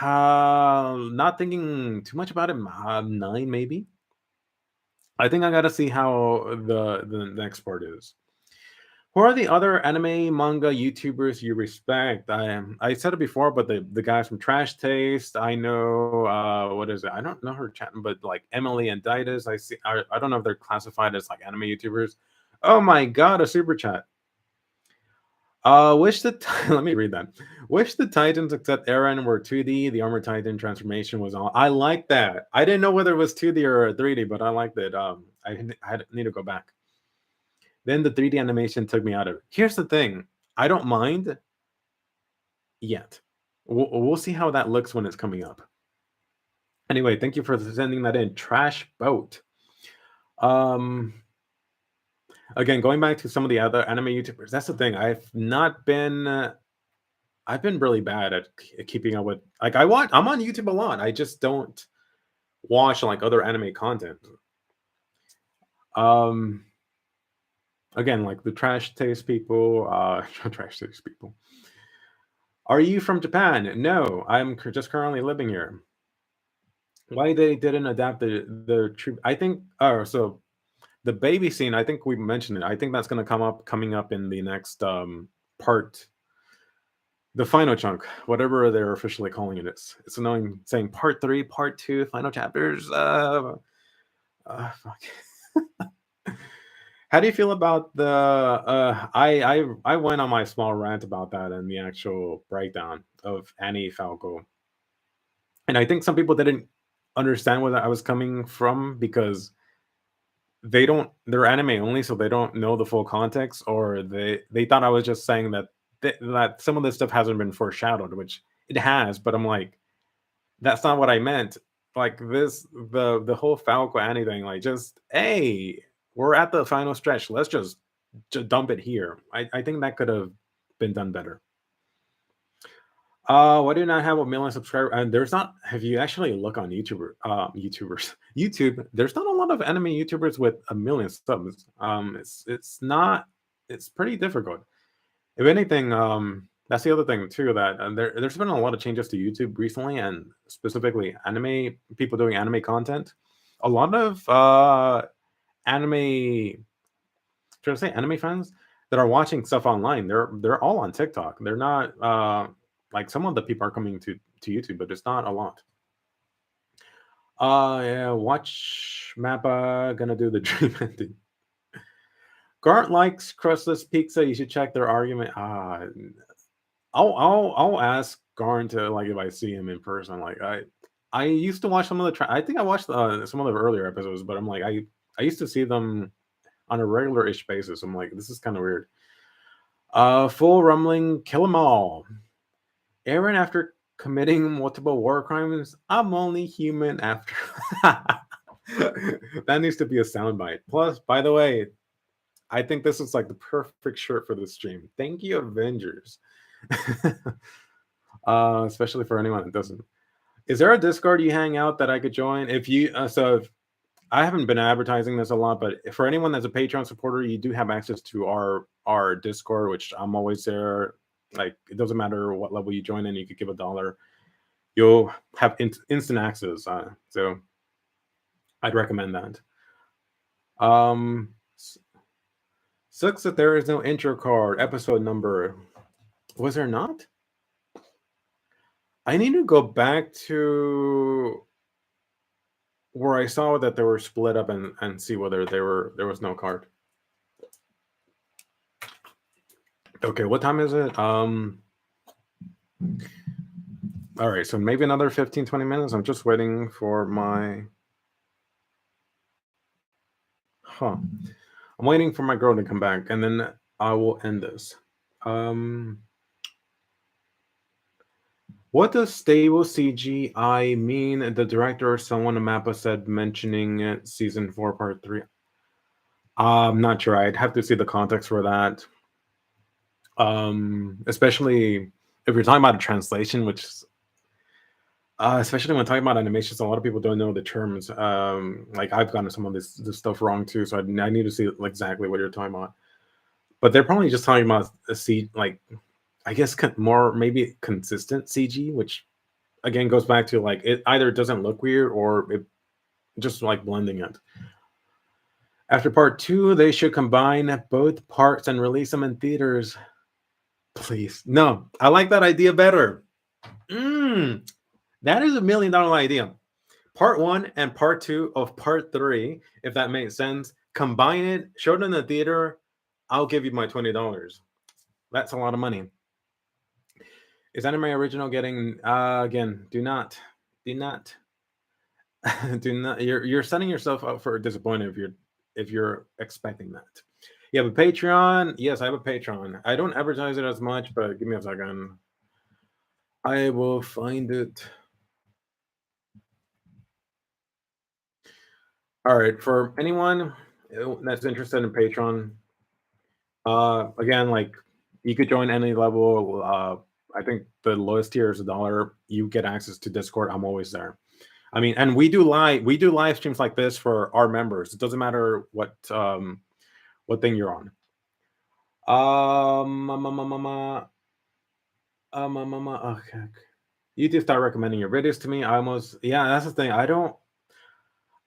Not thinking too much about it. 9 maybe. I think I gotta see how the next part is. Who are the other anime manga YouTubers you respect? I said it before, but the guys from Trash Taste, I know. What is it? I don't know her chatting, but like Emily and Didas, I see. I don't know if they're classified as like anime YouTubers. Oh my god, a super chat. Wish the let me read that. Wish the Titans except Eren were 2D. The Armor Titan transformation was on. I like that. I didn't know whether it was 2D or 3D, but I liked it. I need to go back. Then the 3D animation took me out of it. Here's the thing. I don't mind yet. We'll see how that looks when it's coming up. Anyway, thank you for sending that in. Trash Boat. Again, going back to some of the other anime YouTubers, that's the thing. I've been really bad at keeping up with, like, I'm on YouTube a lot. I just don't watch like other anime content. Again, like the Trash Taste people, Trash Taste people. Are you from Japan? No, I'm just currently living here. Why they didn't adapt the true? I think. Oh, so the baby scene. I think we mentioned it. I think that's coming up in the next part, the final chunk, whatever they're officially calling it is. It's annoying saying part 3, part 2, final chapters. Fuck. How do you feel about the? I went on my small rant about that and the actual breakdown of Annie Falco, and I think some people didn't understand where I was coming from because they're anime only, so they don't know the full context, or they thought I was just saying that that some of this stuff hasn't been foreshadowed, which it has, but I'm like, that's not what I meant. Like the whole Falco anything, like just hey, we're at the final stretch. Let's just dump it here. I think that could have been done better. Why do you not have a million subscribers? And there's not. Have you actually look on YouTubers, YouTube? There's not a lot of anime YouTubers with a million subs. It's not. It's pretty difficult. If anything, that's the other thing too. That there's been a lot of changes to YouTube recently, and specifically anime people doing anime content. A lot of anime, trying to say anime fans that are watching stuff online. They're all on TikTok. They're not like some of the people are coming to YouTube, but it's not a lot. Yeah, watch Mappa gonna do the dream ending. Gart likes crustless pizza. You should check their argument. I'll ask Garn to, like, if I see him in person. Like I used to watch some of the I think I watched some of the earlier episodes, but I'm like I used to see them on a regular-ish basis. I'm like, this is kind of weird. Full rumbling, kill 'em all. Aaron, after committing multiple war crimes, I'm only human after. That needs to be a soundbite. Plus, by the way, I think this is like the perfect shirt for this stream. Thank you, Avengers. Especially for anyone that doesn't. Is there a Discord you hang out that I could join? If you if I haven't been advertising this a lot, but for anyone that's a Patreon supporter, you do have access to our Discord, which I'm always there. Like, it doesn't matter what level you join in, you could give $1. You'll have instant access. So I'd recommend that. Sucks that there is no intro card. Episode number. Was there not? I need to go back to where I saw that they were split up and see whether there was no card. Okay, what time is it? All right, so maybe another 15-20 minutes. I'm just waiting for my I'm waiting for my girl to come back, and then I will end this. What does stable CGI mean? The director or someone in Mappa said mentioning it, season 4, part 3. I'm not sure. I'd have to see the context for that. Especially if you're talking about a translation, which is, especially when talking about animations, a lot of people don't know the terms. Like, I've gotten some of this stuff wrong too, so I need to see exactly what you're talking about. But they're probably just talking about like, I guess more maybe consistent CG, which again goes back to like it either doesn't look weird or it just like blending it. After part 2, they should combine both parts and release them in theaters. Please. No, I like that idea better. That is $1 million idea. Part 1 and part 2 of part 3, if that makes sense. Combine it, show it in the theater. I'll give you my $20. That's a lot of money. Is Anime Original getting again? Do not. You're setting yourself up for a disappointment if you're expecting that. You have a Patreon? Yes, I have a Patreon. I don't advertise it as much, but give me a second. I will find it. All right, for anyone that's interested in Patreon, again, like, you could join any level. I think the lowest tier is $1. You get access to Discord. I'm always there. I mean, and we do live streams like this for our members. It doesn't matter what thing you're on. Okay. You just start recommending your videos to me. That's the thing.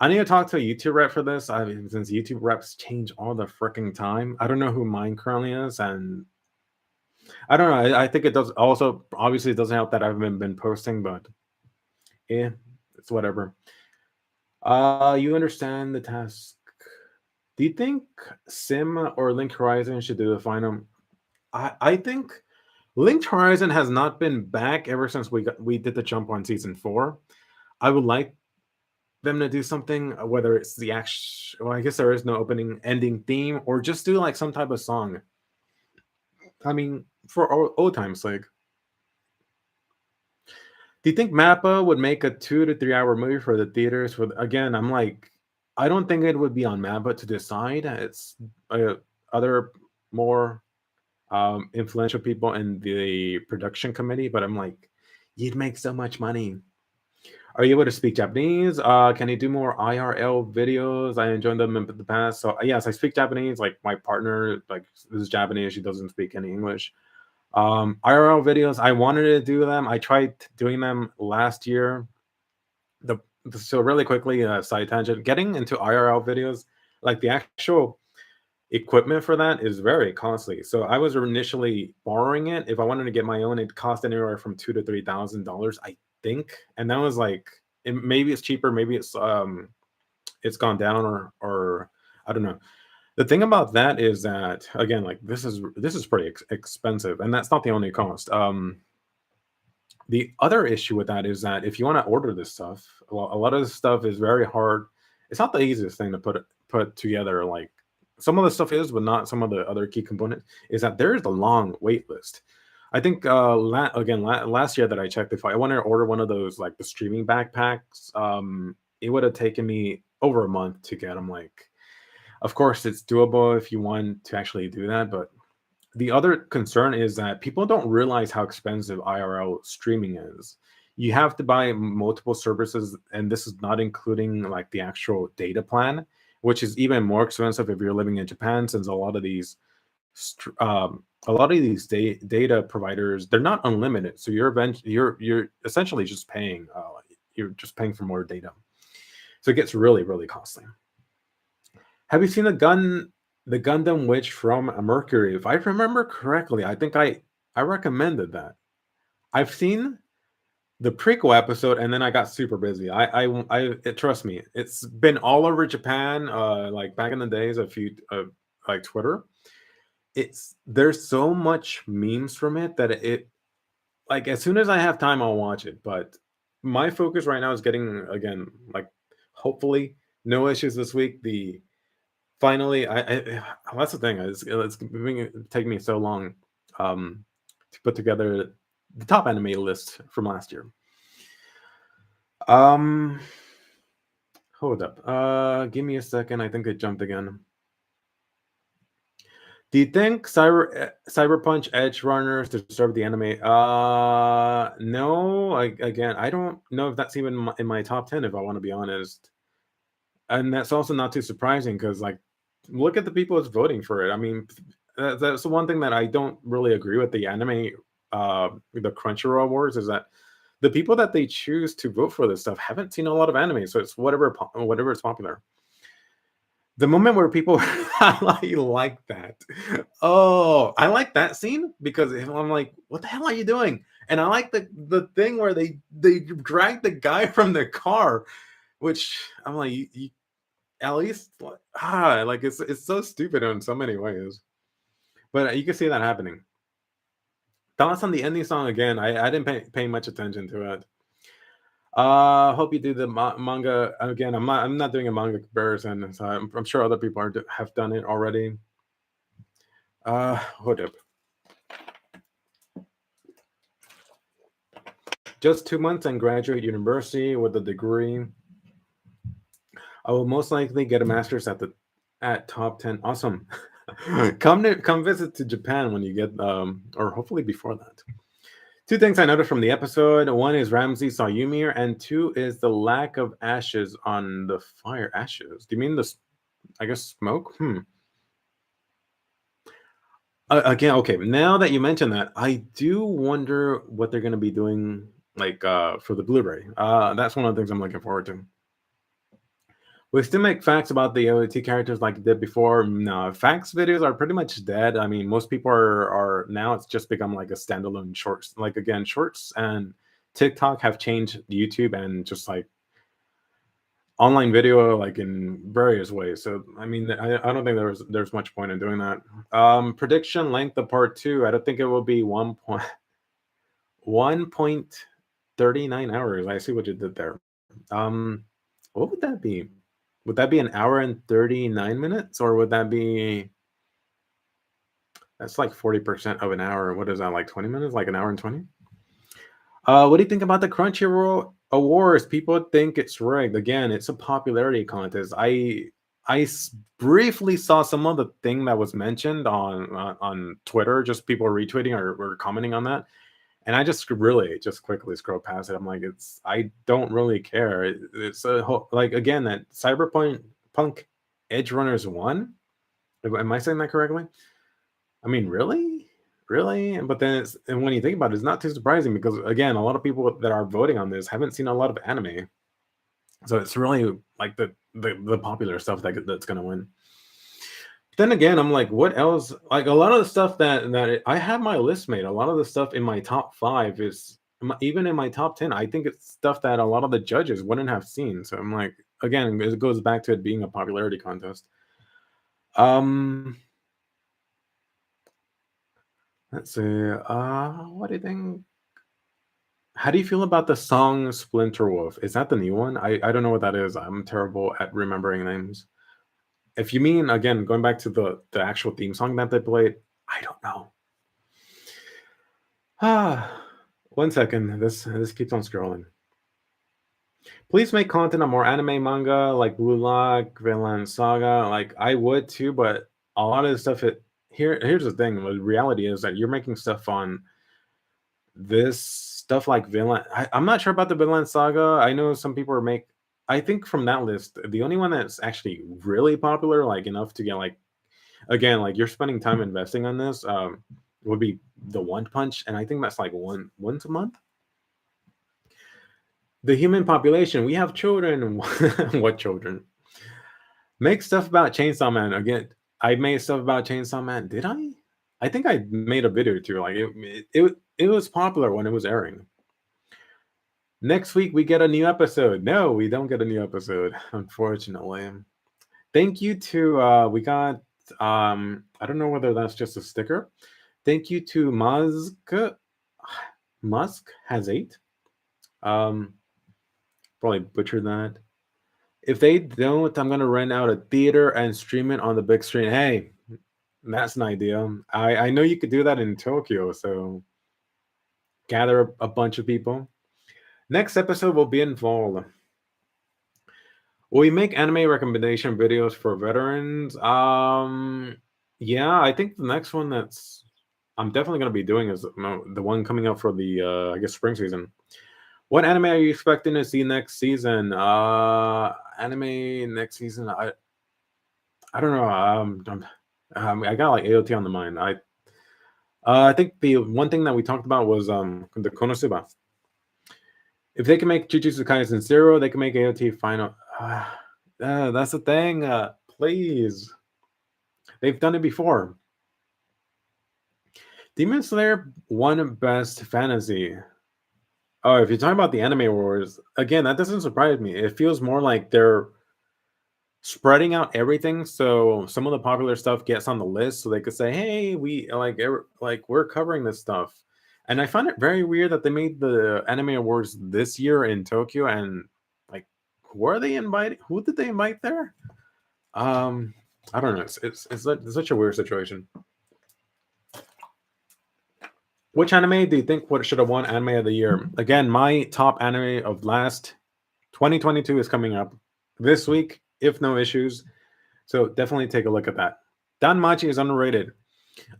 I need to talk to a YouTube rep for this. Since YouTube reps change all the freaking time. I don't know who mine currently is, and I don't know. I think it does. Also, obviously, it doesn't help that I haven't been posting, but yeah, it's whatever. You understand the task. Do you think Sim or Linked Horizon should do the final? I think Linked Horizon has not been back ever since we did the jump on season 4. I would like them to do something, whether it's the actual. Well, I guess there is no ending theme, or just do like some type of song. I mean, for old time's sake. Do you think Mappa would make a 2 to 3 hour movie for the theaters? Again, I'm like, I don't think it would be on Mappa to decide. It's other more influential people in the production committee, but I'm like, you'd make so much money. Are you able to speak Japanese? Can you do more IRL videos? I enjoyed them in the past. So yes, I speak Japanese. Like, my partner, like, is Japanese. She doesn't speak any English. IRL videos, I wanted to do them. I tried doing them last year. So really quickly, side tangent, getting into IRL videos, like the actual equipment for that is very costly. So I was initially borrowing it. If I wanted to get my own, it cost anywhere from $2,000 to $3,000, I think. And that was like, maybe it's cheaper, maybe it's gone down, or I don't know. The thing about that is that, again, like, this is pretty expensive, and that's not the only cost. The other issue with that is that if you want to order this stuff, well, a lot of this stuff is very hard. It's not the easiest thing to put together, like, some of the stuff is, but not some of the other key components, is that there is a long wait list. I think last year that I checked, if I wanted to order one of those like the streaming backpacks, it would have taken me over a month to get them. Like, of course, it's doable if you want to actually do that, but the other concern is that people don't realize how expensive IRL streaming is. You have to buy multiple services, and this is not including like the actual data plan, which is even more expensive if you're living in Japan, since a lot of these data providers, they're not unlimited. So you're essentially just paying you're just paying for more data. So it gets really really costly. Have you seen the Gundam Witch from Mercury? If I remember correctly, I think I recommended that. I've seen the prequel episode, and then I got super busy. Trust me, it's been all over Japan. Like back in the days, a few like Twitter. There's so much memes from it that it like as soon as I have time, I'll watch it. But my focus right now is getting again like hopefully no issues this week. The finally, that's the thing. It's taking me so long to put together the top anime list from last year. Um, hold up. Give me a second. I think it jumped again. Do you think Cyberpunch Edge Runners deserve the anime? No. Again, I don't know if that's even in my top 10, if I want to be honest. And that's also not too surprising because, like, look at the people that's voting for it. I mean, that's the one thing that I don't really agree with the anime, the Crunchyroll Awards, is that the people that they choose to vote for this stuff haven't seen a lot of anime, so it's whatever is popular. The moment where people like that, oh, I like that scene because I'm like, what the hell are you doing? And I like the thing where they drag the guy from the car, which I'm like, you at least like it's so stupid in so many ways, but you can see that happening. Thoughts on the ending song again? I didn't pay much attention to it. Hope you do the manga again. I'm not doing a manga comparison, so I'm sure other people have done it already. Hold up. Just 2 months and graduate university with a degree. I will most likely get a master's at top 10. Awesome. come visit to Japan when you get or hopefully before that. Two things I noticed from the episode. One is Ramsey saw Ymir, and two is the lack of ashes on the fire. Ashes? Do you mean I guess smoke? Again, okay. Now that you mention that, I do wonder what they're going to be doing, like for the Blu-ray. That's one of the things I'm looking forward to. We still make facts about the AOT characters like you did before. No, facts videos are pretty much dead. I mean, most people are now. It's just become like a standalone shorts. Like again, shorts and TikTok have changed YouTube and just like online video, like in various ways. So I mean, I don't think there's much point in doing that. Prediction length of part 2. I don't think it will be 1.39 hours. I see what you did there. What would that be? Would that be an hour and 39 minutes, or would that be? That's like 40% of an hour. What is that, like 20 minutes? Like an hour and 20? What do you think about the Crunchyroll Awards? People think it's rigged. Again, it's a popularity contest. I briefly saw some of the thing that was mentioned on Twitter, just people retweeting or commenting on that. And I just quickly scroll past it. I'm like, I don't really care. It's a whole, like, again, that Cyberpunk Edge Runners 1. Am I saying that correctly? I mean, really? Really? But then and when you think about it, it's not too surprising because, again, a lot of people that are voting on this haven't seen a lot of anime. So it's really like the popular stuff that's going to win. Then again, I'm like, what else? Like a lot of the stuff that I have my list made. A lot of the stuff in my top 5 is even in my top 10. I think it's stuff that a lot of the judges wouldn't have seen. So I'm like, again, it goes back to it being a popularity contest. Let's see. What do you think? How do you feel about the song Splinter Wolf? Is that the new one? I don't know what that is. I'm terrible at remembering names. If you mean, again, going back to the actual theme song that they played, I don't know. Ah, 1 second. This keeps on scrolling. Please make content on more anime manga like Blue Lock, Vinland Saga. Like I would too, but a lot of the stuff here's the thing. The reality is that you're making stuff on this stuff like Vinland. I'm not sure about the Vinland Saga. I know some people I think from that list, the only one that's actually really popular, like enough to get like again, like you're spending time investing on this, would be the One Punch, and I think that's like once a month. The human population, we have children. What children? Make stuff about Chainsaw Man. Again, I made stuff about Chainsaw Man. Did I? I think I made a video too. Like it was popular when it was airing. Next week we get a new episode. No, we don't get a new episode, unfortunately. Thank you to we got I don't know whether that's just a sticker. Thank you to Musk has 8. Probably butchered that. If they don't, I'm gonna rent out a theater and stream it on the big screen. Hey, that's an idea. I know you could do that in Tokyo, so gather a bunch of people. Next episode will be in fall. Will we make anime recommendation videos for veterans? Yeah, I think the next one that's I'm definitely gonna be doing is the one coming up for the I guess spring season. What anime are you expecting to see next season? Anime next season. I don't know. I got like AOT on the mind. I think the one thing that we talked about was the Konosuba. If they can make Jujutsu Kaisen 0, they can make AOT final. That's the thing. Please. They've done it before. Demon Slayer won Best Fantasy. Oh, if you're talking about the Anime Wars, again, that doesn't surprise me. It feels more like they're spreading out everything, so some of the popular stuff gets on the list, so they could say, "Hey, we like we're covering this stuff." And I find it very weird that they made the Anime Awards this year in Tokyo, and like, who are they inviting? Who did they invite there? I don't know. It's such a weird situation. Which anime do you think should have won Anime of the Year? Again, my top anime of last 2022 is coming up this week, if no issues. So definitely take a look at that. Danmachi is underrated.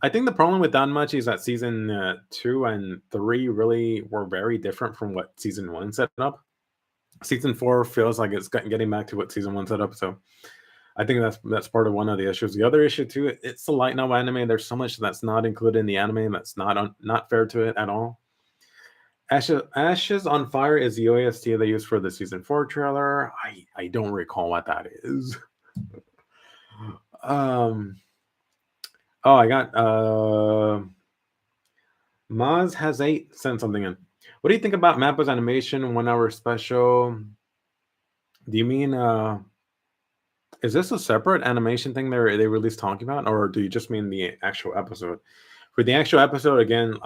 I think the problem with Danmachi is that season 2 and 3 really were very different from what season 1 set up. Season 4 feels like it's getting back to what season 1 set up. So I think that's part of one of the issues. The other issue too, it's the light novel anime. There's so much that's not included in the anime that's not fair to it at all. Ashes on Fire is the OST they used for the season 4 trailer. I don't recall what that is. Oh, I got Maz has 8 sent something in. What do you think about Mappa's animation 1 hour special? Do you mean is this a separate animation thing they released talking about, or do you just mean the actual episode? For the actual episode, again,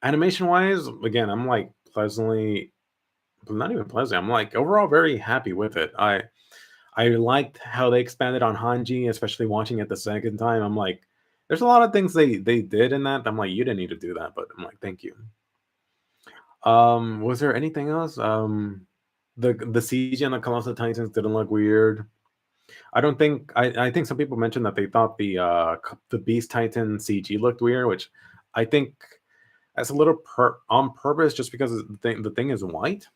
animation wise, again, I'm like pleasantly, not even pleasant. I'm like overall very happy with it. I liked how they expanded on Hanji, especially watching it the second time. I'm like, there's a lot of things they did in that. I'm like, you didn't need to do that, but I'm like, thank you. Was there anything else? The CG and the Colossal Titans didn't look weird. I don't think I think some people mentioned that they thought the Beast Titan CG looked weird, which I think that's a little on purpose, just because the thing is white.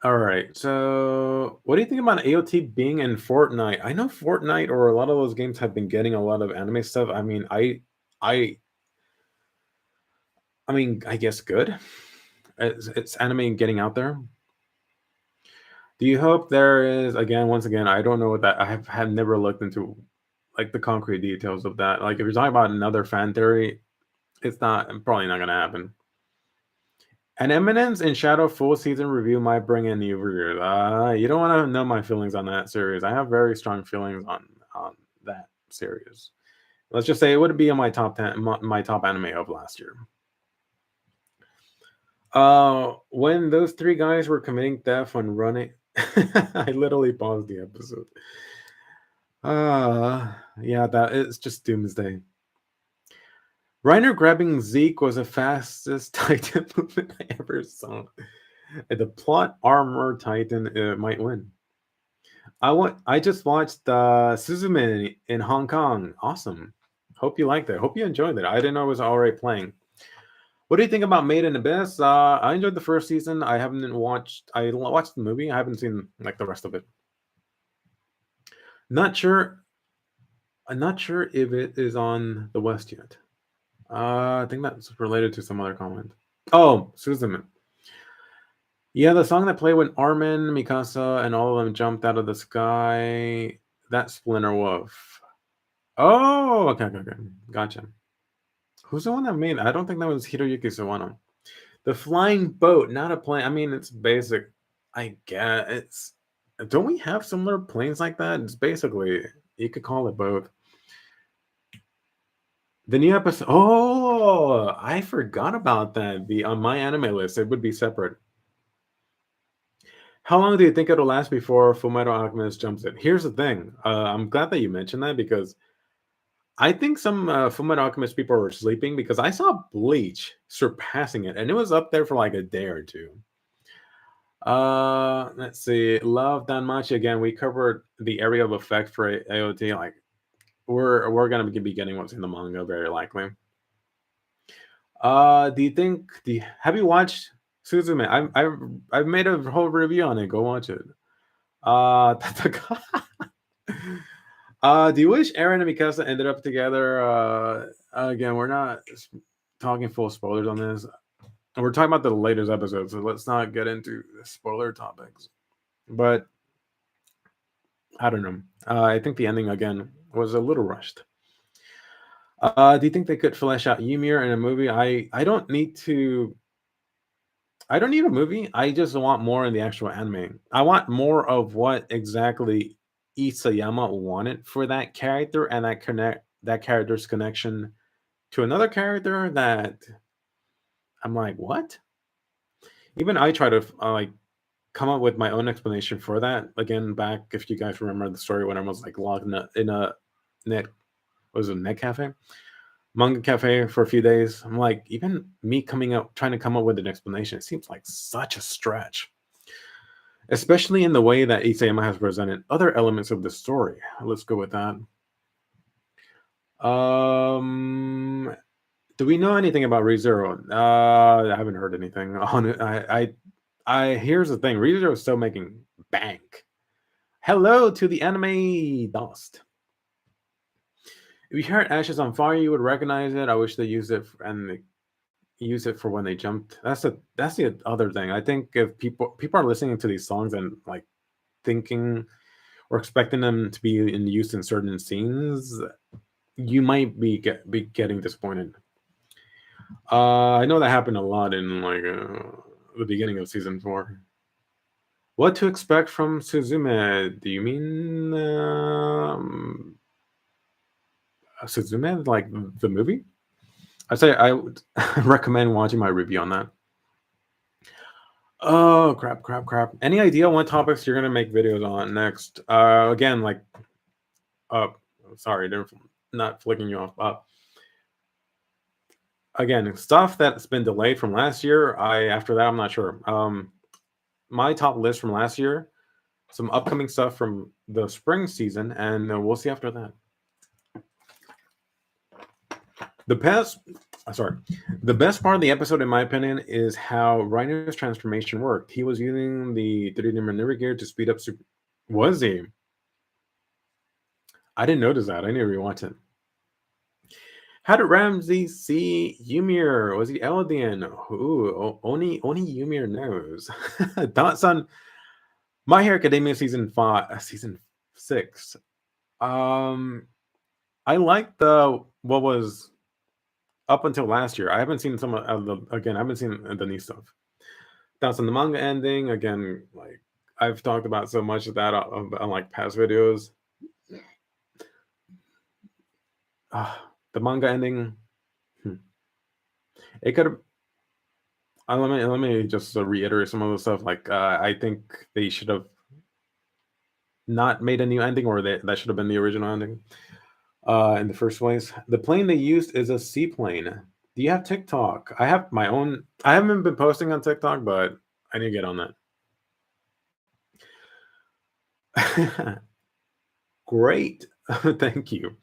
All right, so what do you think about AOT being in Fortnite? I know Fortnite or a lot of those games have been getting a lot of anime stuff. I mean, I mean, I guess good. It's anime getting out there. Do you hope there is once again? I don't know what that. I have never looked into like the concrete details of that. Like if you're talking about another fan theory, it's probably not gonna happen. An Eminence in Shadow full season review might bring in new reviewers. You don't want to know my feelings on that series. I have very strong feelings on that series. Let's just say it would be in my top 10, my top anime of last year. When those 3 guys were committing theft when running, I literally paused the episode. Yeah, that it's just doomsday. Reiner grabbing Zeke was the fastest Titan movement I ever saw. The plot armor Titan might win. I just watched Suzume in Hong Kong. Awesome. Hope you liked it. Hope you enjoyed it. I didn't know it was already playing. What do you think about Made in Abyss? I enjoyed the first season. I watched the movie. I haven't seen like the rest of it. Not sure. I'm not sure if it is on the West yet. I think that's related to some other comment. Oh, Suzume. Yeah, the song that played when Armin, Mikasa, and all of them jumped out of the sky. That Splinter Wolf. Oh, okay. Gotcha. Who's the one that made? I don't think that was Hiroyuki Sawano. The flying boat, not a plane. I mean, it's basic. I guess it's. Don't we have similar planes like that? It's basically you could call it both. The new episode. Oh, I forgot about that. On my anime list, it would be separate. How long do you think it'll last before Fullmetal Alchemist jumps in? Here's the thing. I'm glad that you mentioned that because I think some Fullmetal Alchemist people were sleeping because I saw Bleach surpassing it, and it was up there for like a day or two. Let's see. Love Danmachi again. We covered the area of effect for AOT. Like we're gonna be getting what's in the manga very likely. Do you think have you watched Suzume? I've made a whole review on it. Go watch it. Do you wish Eren and Mikasa ended up together? Again, we're not talking full spoilers on this. We're talking about the latest episode, so let's not get into spoiler topics. But I don't know. I think the ending again was a little rushed. Do you think they could flesh out Ymir in a movie? I don't need to. I don't need a movie. I just want more in the actual anime. I want more of what exactly Isayama wanted for that character and that character's connection to another character that I'm like, what? Even I try to like come up with my own explanation for that. Again, back if you guys remember the story when I was like logged in a net was it a net cafe? Manga cafe for a few days. I'm like, even me trying to come up with an explanation, it seems like such a stretch. Especially in the way that Isayama has presented other elements of the story. Let's go with that. Do we know anything about ReZero? I haven't heard anything on it. Here's the thing. ReZero is still making bank. Hello to the anime dust. If you heard Ashes on Fire, you would recognize it. I wish they used it use it for when they jumped. That's the other thing. I think if people are listening to these songs and like thinking or expecting them to be used in certain scenes, you might be getting disappointed. I know that happened a lot in like the beginning of season 4. What to expect from Suzume? Do you mean Suzume, like the movie? I say I would recommend watching my review on that. Oh crap! Any idea what topics you're gonna make videos on next? Again, like, sorry, they're not flicking you off. Again, stuff that's been delayed from last year. After that, I'm not sure. My top list from last year, some upcoming stuff from the spring season, and we'll see after that. The best part of the episode, in my opinion, is how Reiner's transformation worked. He was using the 3D maneuver gear to speed up. Was he? I didn't notice that. I need to rewatch it. How did Ramsey see Ymir? Was he Eldian? Ooh, only Ymir knows. Thoughts on My Hero Academia season 6? I like what was up until last year. I haven't seen some of I haven't seen the new stuff. Thoughts on the manga ending? Again, like I've talked about so much of that on like past videos. The manga ending. It could have. Let me just reiterate some of the stuff. Like I think they should have not made a new ending, or that should have been the original ending in the first place. The plane they used is a seaplane. Do you have TikTok? I have my own. I haven't been posting on TikTok, but I need to get on that. Great. Thank you.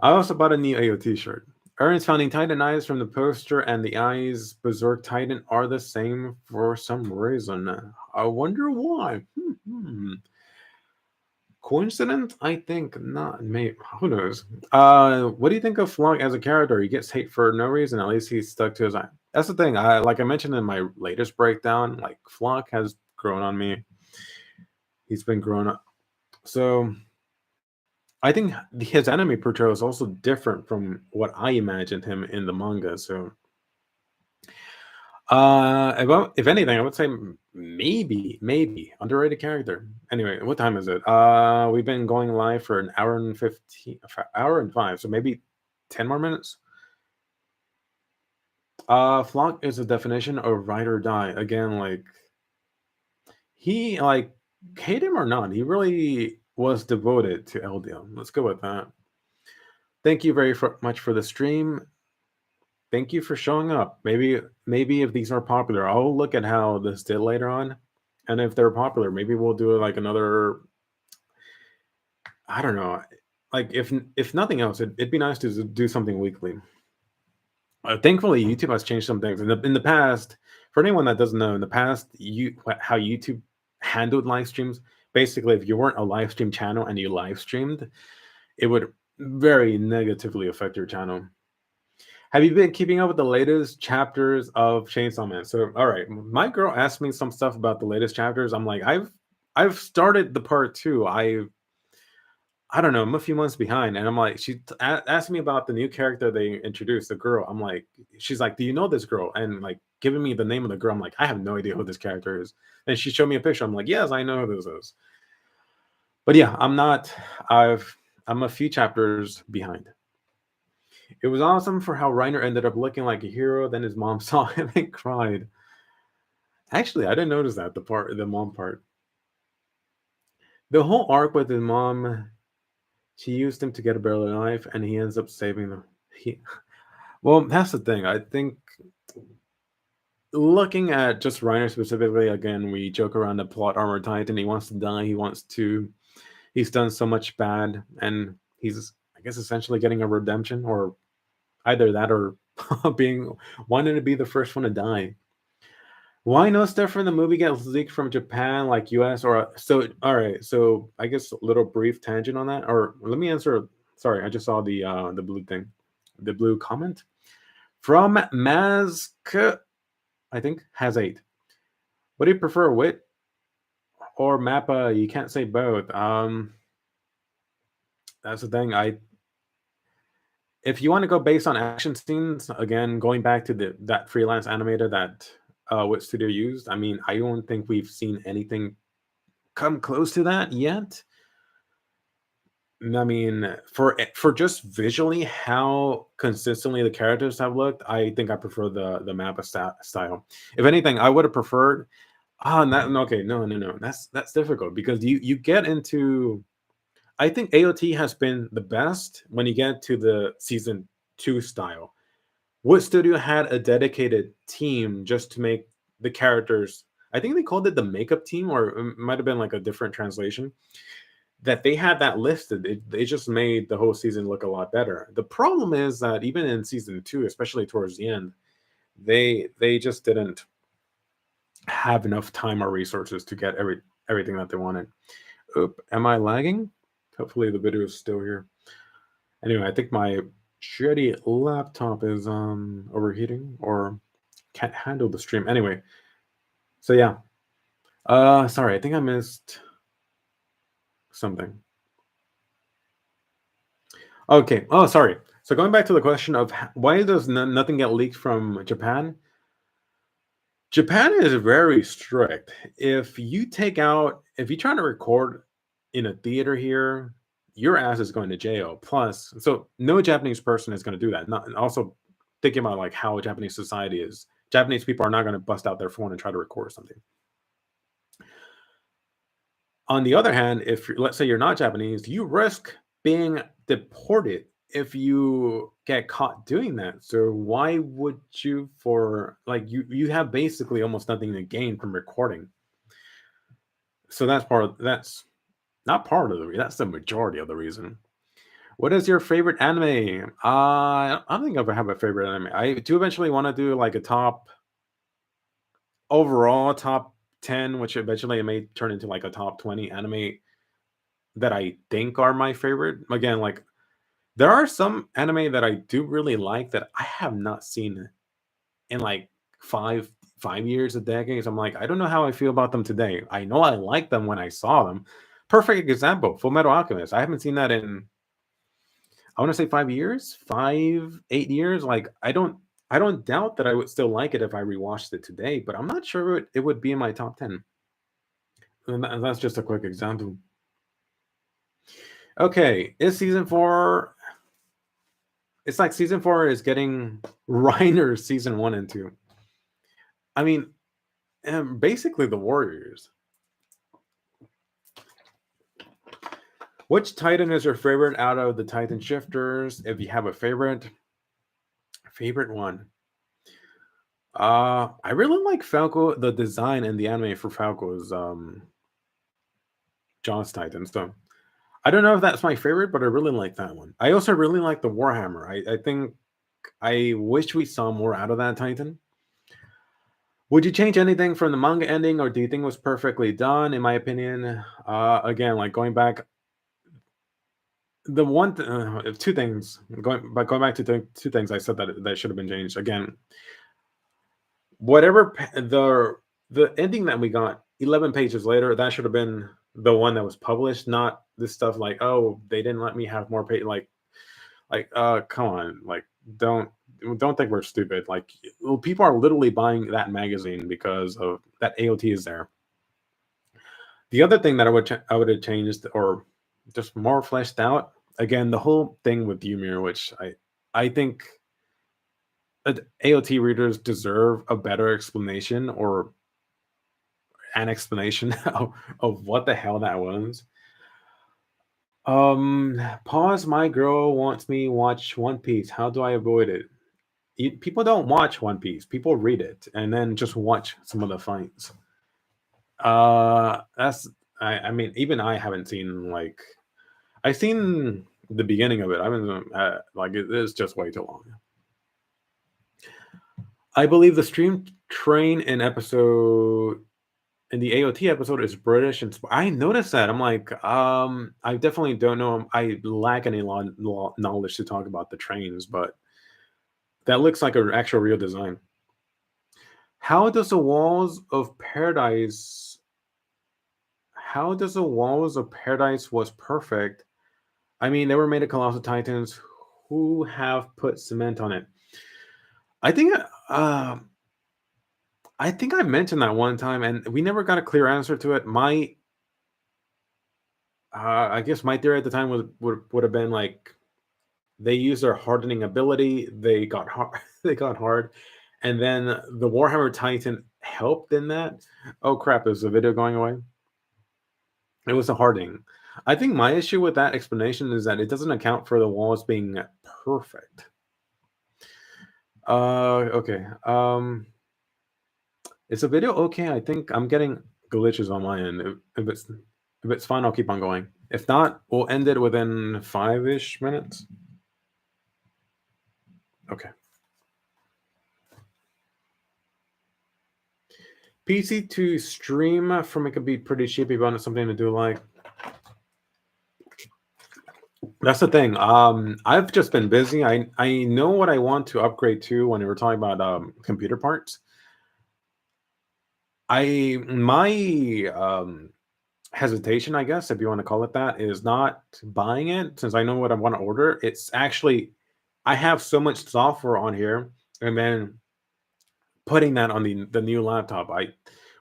I also bought a new AOT shirt. Ern's Founding Titan eyes from the poster and the eyes Berserk Titan are the same for some reason. I wonder why. Coincidence? I think not. Maybe, who knows? What do you think of Flunk as a character? He gets hate for no reason. At least he's stuck to his eye. That's the thing. Like I mentioned in my latest breakdown, like Flunk has grown on me. He's been grown up. So I think his enemy portrayal is also different from what I imagined him in the manga. So, if anything, I would say maybe underrated character. Anyway, what time is it? We've been going live for an hour and 15, hour and 5, so maybe 10 more minutes. Flock is a definition of ride or die. Again, like he like hate him or not, he really was devoted to LDL. Let's go with that. Thank you very much for the stream. Thank you for showing up. Maybe if these are popular, I'll look at how this did later on, and if they're popular, maybe we'll do like another. I don't know. Like if nothing else, it'd be nice to do something weekly. Thankfully, YouTube has changed some things. In the past, for anyone that doesn't know, in the past, how YouTube handled live streams. Basically, if you weren't a live stream channel and you live streamed, it would very negatively affect your channel. Have you been keeping up with the latest chapters of Chainsaw Man? So, all right, my girl asked me some stuff about the latest chapters. I'm like, I've started the part 2. I don't know, I'm a few months behind, and I'm like, she asked me about the new character they introduced, the girl. I'm like, she's like, do you know this girl? And like giving me the name of the girl. I'm like, I have no idea who this character is. And she showed me a picture. I'm like, yes, I know who this is. But yeah, I'm a few chapters behind. It was awesome for how Reiner ended up looking like a hero. Then his mom saw him and cried. Actually, I didn't notice that, the mom part. The whole arc with his mom, she used him to get a better life, and he ends up saving them. Well, that's the thing. I think looking at just Reiner specifically, again, we joke around the plot armor titan. He wants to die. He's done so much bad, and he's, I guess, essentially getting a redemption, or either that or wanting to be the first one to die. Why no stuff from the movie gets leaked from Japan, like US, or so? All right, so I guess a little brief tangent on that, or let me answer. Sorry, I just saw the blue thing, the blue comment from Mazk. I think has 8. What do you prefer, Wit or Mappa? You can't say both. That's the thing. If you want to go based on action scenes, again, going back to that freelance animator that what studio used, I mean, I don't think we've seen anything come close to that yet. I mean, for just visually how consistently the characters have looked, I think I prefer the Mappa style. If anything, I would have preferred. Okay, no. That's difficult because you get into. I think AOT has been the best when you get to the season 2 style. What studio had a dedicated team just to make the characters? I think they called it the makeup team, or it might have been like a different translation. That they had that listed. They just made the whole season look a lot better. The problem is that even in season 2, especially towards the end, they just didn't have enough time or resources to get everything that they wanted. Oop, am I lagging? Hopefully the video is still here. Anyway, I think my shitty laptop is overheating or can't handle the stream. Anyway, so yeah. Sorry, I think I missed something. Okay. Oh, sorry. So going back to the question of why does nothing get leaked from Japan? Japan is very strict. If you try to record in a theater here, your ass is going to jail. Plus, so no Japanese person is going to do that. Not, also thinking about like how Japanese society is. Japanese people are not going to bust out their phone and try to record something. On the other hand, if let's say you're not Japanese, you risk being deported if you get caught doing that. So why would you for like you have basically almost nothing to gain from recording. So that's not part of the reason. That's the majority of the reason. What is your favorite anime? I don't think I ever have a favorite anime. I do eventually want to do like a overall top 10, which eventually it may turn into like a top 20 anime that I think are my favorite. Again, like there are some anime that I do really like that I have not seen in like five years, a decade. I'm like, I don't know how I feel about them today. I know I liked them when I saw them. Perfect example, Full Metal Alchemist. I haven't seen that in I want to say 5 years, 8 years. Like I don't doubt that I would still like it if I rewatched it today, but I'm not sure it would be in my top 10. And that's just a quick example. Okay, is season 4 it's like season 4 is getting Reiner's season 1 and 2. I mean, basically the Warriors. Which Titan is your favorite out of the Titan shifters? If you have a favorite one. I really like Falco. The design and the anime for Falco is John's Titan. So I don't know if that's my favorite, but I really like that one. I also really like the Warhammer. I think I wish we saw more out of that Titan. Would you change anything from the manga ending, or do you think it was perfectly done? In my opinion, again, like going back, two things. Going back to two things I said that should have been changed. Again, whatever the ending that we got 11 pages later, that should have been the one that was published, not this stuff like, oh, they didn't let me have more page. Come on, like don't think we're stupid. Like people are literally buying that magazine because of that AOT is there. The other thing that I would have changed or just more fleshed out, again, the whole thing with Ymir, which I think AOT readers deserve a better explanation or an explanation of what the hell that was. Pause. My girl wants me watch One Piece. How do I avoid it? People don't watch One Piece. People read it and then just watch some of the fights. That's I mean, even I haven't seen like I've seen the beginning of it. I haven't like it is just way too long. I believe the stream train in the AOT episode is British, and I noticed that. I'm like, I definitely don't know. I lack any knowledge to talk about the trains, but that looks like an actual real design. How does the Walls of Paradise? How does the Walls of Paradise was perfect? I mean, they were made of colossal titans who have put cement on it. I think I mentioned that one time, and we never got a clear answer to it. I guess my theory at the time would have been like they used their hardening ability. They got hard. They got hard, and then the Warhammer Titan helped in that. Oh crap! Is the video going away? It was a hardening. I think my issue with that explanation is that it doesn't account for the walls being perfect. Okay. Is the video okay? I think I'm getting glitches on my end. If it's fine, I'll keep on going. If not, we'll end it within 5-ish minutes. Okay. PC to stream from it could be pretty cheap if you want something to do like. That's the thing. I've just been busy. I know what I want to upgrade to when we were talking about computer parts. My hesitation, I guess, if you want to call it that, is not buying it since I know what I want to order. It's actually I have so much software on here, and then putting that on the new laptop,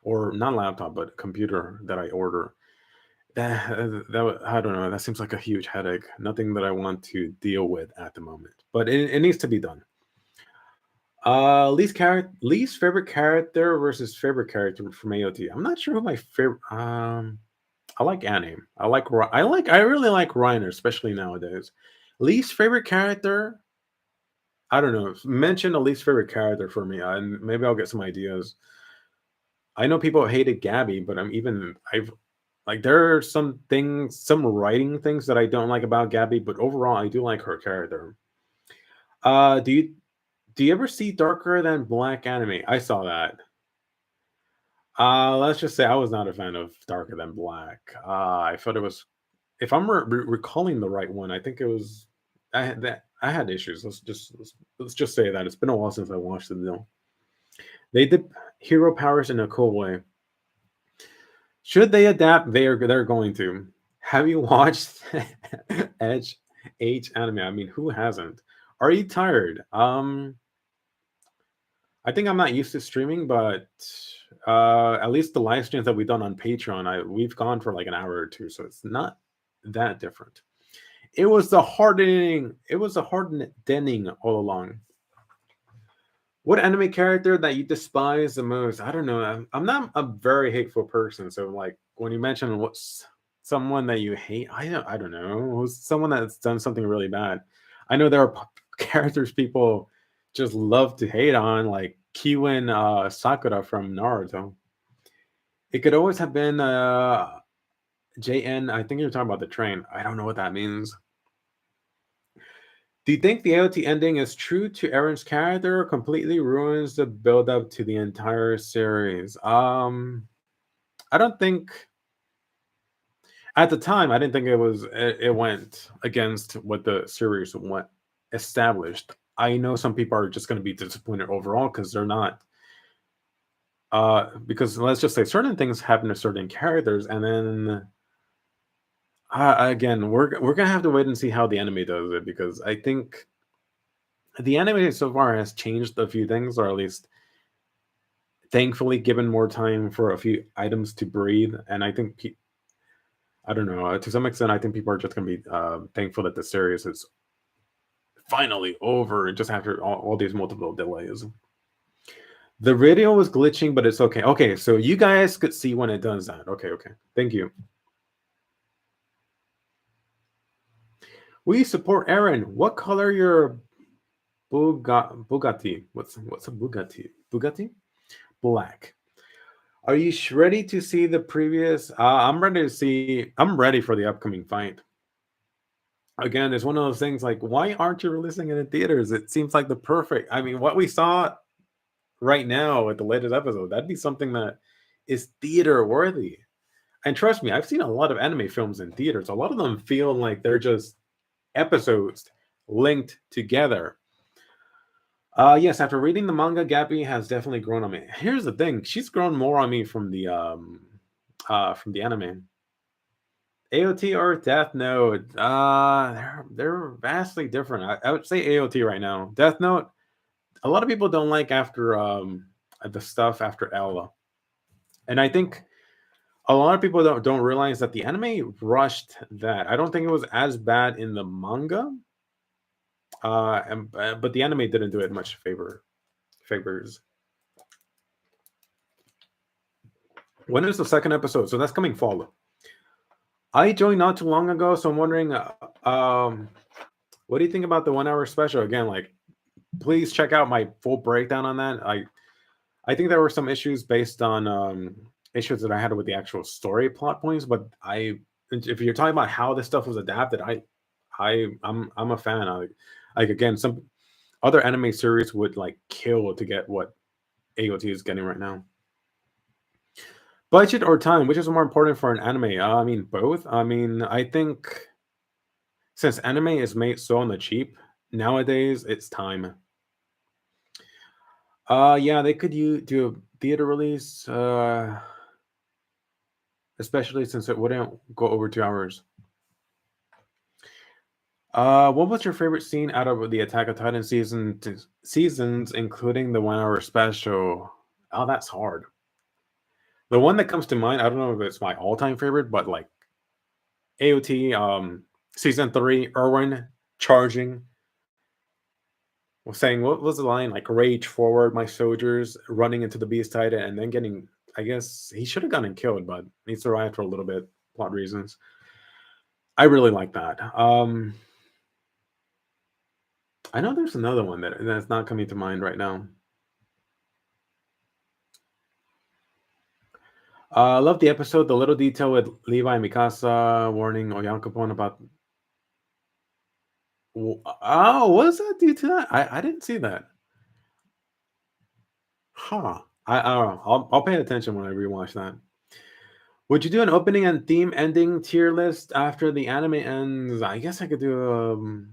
or not laptop, but computer that I order. That I don't know. That seems like a huge headache. Nothing that I want to deal with at the moment, but it needs to be done. Least favorite character versus favorite character from AOT. I'm not sure who my favorite. I like anime. I really like Reiner, especially nowadays. Least favorite character? I don't know. Mention a least favorite character for me, and maybe I'll get some ideas. I know people hated Gabby, but I've like there are some things, some writing things that I don't like about Gabby, but overall I do like her character. Uh, do you do you ever see Darker Than Black anime? I saw that. Let's just say I was not a fan of Darker Than Black. I thought it was, if I'm recalling the right one, I think it was I had issues. Let's just say that it's been a while since I watched it. Though they did hero powers in a cool way. Should they adapt? They're going to. Have you watched Edge H anime? I mean, who hasn't? Are you tired? I think I'm not used to streaming, but at least the live streams that we've done on Patreon, we've gone for like an hour or two, so it's not that different. It was the hardening. It was the hardening all along. What anime character that you despise the most? I don't know. I'm not a very hateful person, so like when you mention what's someone that you hate, I don't know. Who's someone that's done something really bad? I know there are characters people just love to hate on, like Kiwin Sakura from Naruto. It could always have been JN. I think you're talking about the train. I don't know what that means. Do you think the AOT ending is true to Aaron's character or completely ruins the build up to the entire series? I don't think at the time I didn't think it went against what the series went established. I know some people are just going to be disappointed overall because they're not because let's just say certain things happen to certain characters and then again we're gonna have to wait and see how the anime does it because I think the anime so far has changed a few things, or at least thankfully given more time for a few items to breathe. And I think I don't know, to some extent I think people are just going to be thankful that the series is finally over just after all these multiple delays. The video was glitching, but it's okay. Okay, so you guys could see when it does that. Okay, thank you. We support Aaron. What color your Bugatti? What's a Bugatti? Bugatti? Black. Are you ready to see the previous? I'm ready to see. I'm ready for the upcoming fight. Again, it's one of those things like, why aren't you releasing it in theaters? It seems like the perfect. I mean, what we saw right now at the latest episode, that'd be something that is theater worthy. And trust me, I've seen a lot of anime films in theaters. A lot of them feel like they're just episodes linked together. Yes, after reading the manga, Gabby has definitely grown on me. Here's the thing: she's grown more on me from the anime. AOT or Death Note, they're vastly different. I would say AOT right now. Death Note, a lot of people don't like after the stuff after Ella, and I think a lot of people don't realize that the anime rushed that. I don't think it was as bad in the manga, but the anime didn't do it much favors. When is the second episode? So that's coming fall. I joined not too long ago, so I'm wondering, what do you think about the 1 hour special? Again, like, please check out my full breakdown on that. I think there were some issues based on issues that I had with the actual story plot points, but if you're talking about how this stuff was adapted, I'm a fan. Like again, some other anime series would like kill to get what AOT is getting right now. Budget or time, which is more important for an anime? I mean, both. I mean, I think since anime is made so on the cheap nowadays, it's time. Yeah, they could do a theater release, especially since it wouldn't go over 2 hours. What was your favorite scene out of the Attack of Titan seasons, including the 1 hour special? Oh, that's hard. The one that comes to mind, I don't know if it's my all-time favorite, but like AOT, season 3, Erwin charging, was saying, what was the line? Like, rage forward, my soldiers, running into the Beast Titan, and then getting, I guess he should have gotten killed, but he survived for a little bit. plot reasons. I really like that. I know there's another one that's not coming to mind right now. I love the episode. The little detail with Levi and Mikasa warning Oyankopon about. Oh, what does that do to that? I didn't see that. Huh. I don't know. I'll pay attention when I rewatch that. Would you do an opening and theme ending tier list after the anime ends? I guess I could do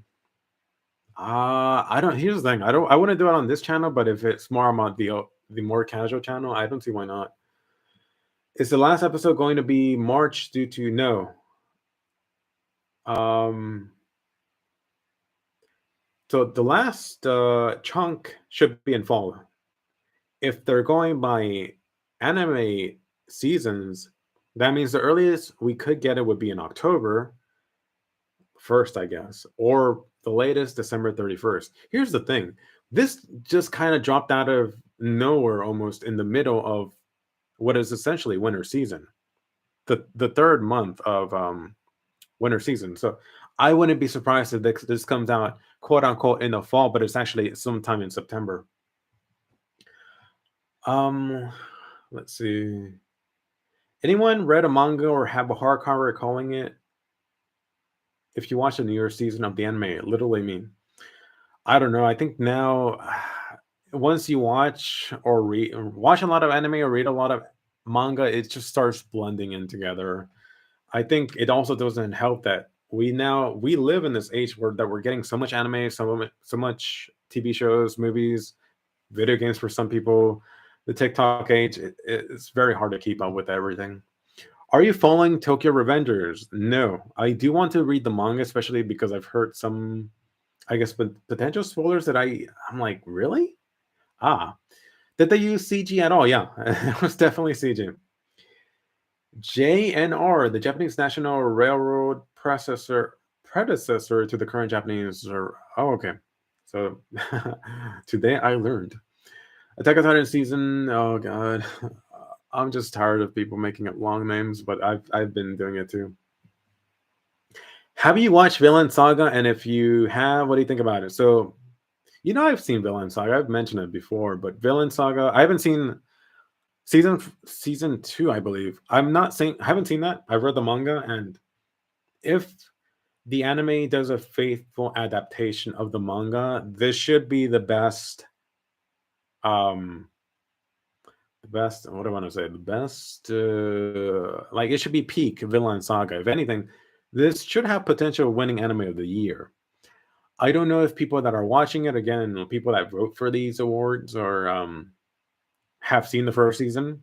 I don't. Here's the thing. I don't. I wouldn't do it on this channel, but if it's more on the more casual channel, I don't see why not. Is the last episode going to be March due to no? So the last chunk should be in fall. If they're going by anime seasons, that means the earliest we could get it would be in October 1st, I guess, or the latest December 31st. Here's the thing. This just kind of dropped out of nowhere almost in the middle of what is essentially winter season. The third month of winter season. So I wouldn't be surprised if this comes out quote unquote in the fall, but it's actually sometime in September. Let's see. Anyone read a manga or have a hard time recalling it? If you watch the New Year's season of the anime, it literally mean. I don't know. I think now, once you watch or watch a lot of anime or read a lot of manga, it just starts blending in together. I think it also doesn't help that we live in this age where that we're getting so much anime, so much TV shows, movies, video games for some people. The TikTok age, it's very hard to keep up with everything. Are you following Tokyo Revengers? No, I do want to read the manga, especially because I've heard some, I guess, potential spoilers that I'm like, really? Did they use CG at all? Yeah, it was definitely CG. JNR, the Japanese National Railroad predecessor to the current Japanese. Okay. So today I learned. Attack on Titan season. Oh god, I'm just tired of people making up long names, but I've been doing it too. Have you watched Villain Saga? And if you have, what do you think about it? So, I've seen Villain Saga. I've mentioned it before, but Villain Saga, I haven't seen season 2, I believe. I haven't seen that. I've read the manga, and if the anime does a faithful adaptation of the manga, this should be the best. The best. What do I want to say? The best. Like it should be peak Villain Saga. If anything, this should have potential winning anime of the year. I don't know if people that are watching it, again, people that vote for these awards or have seen the first season,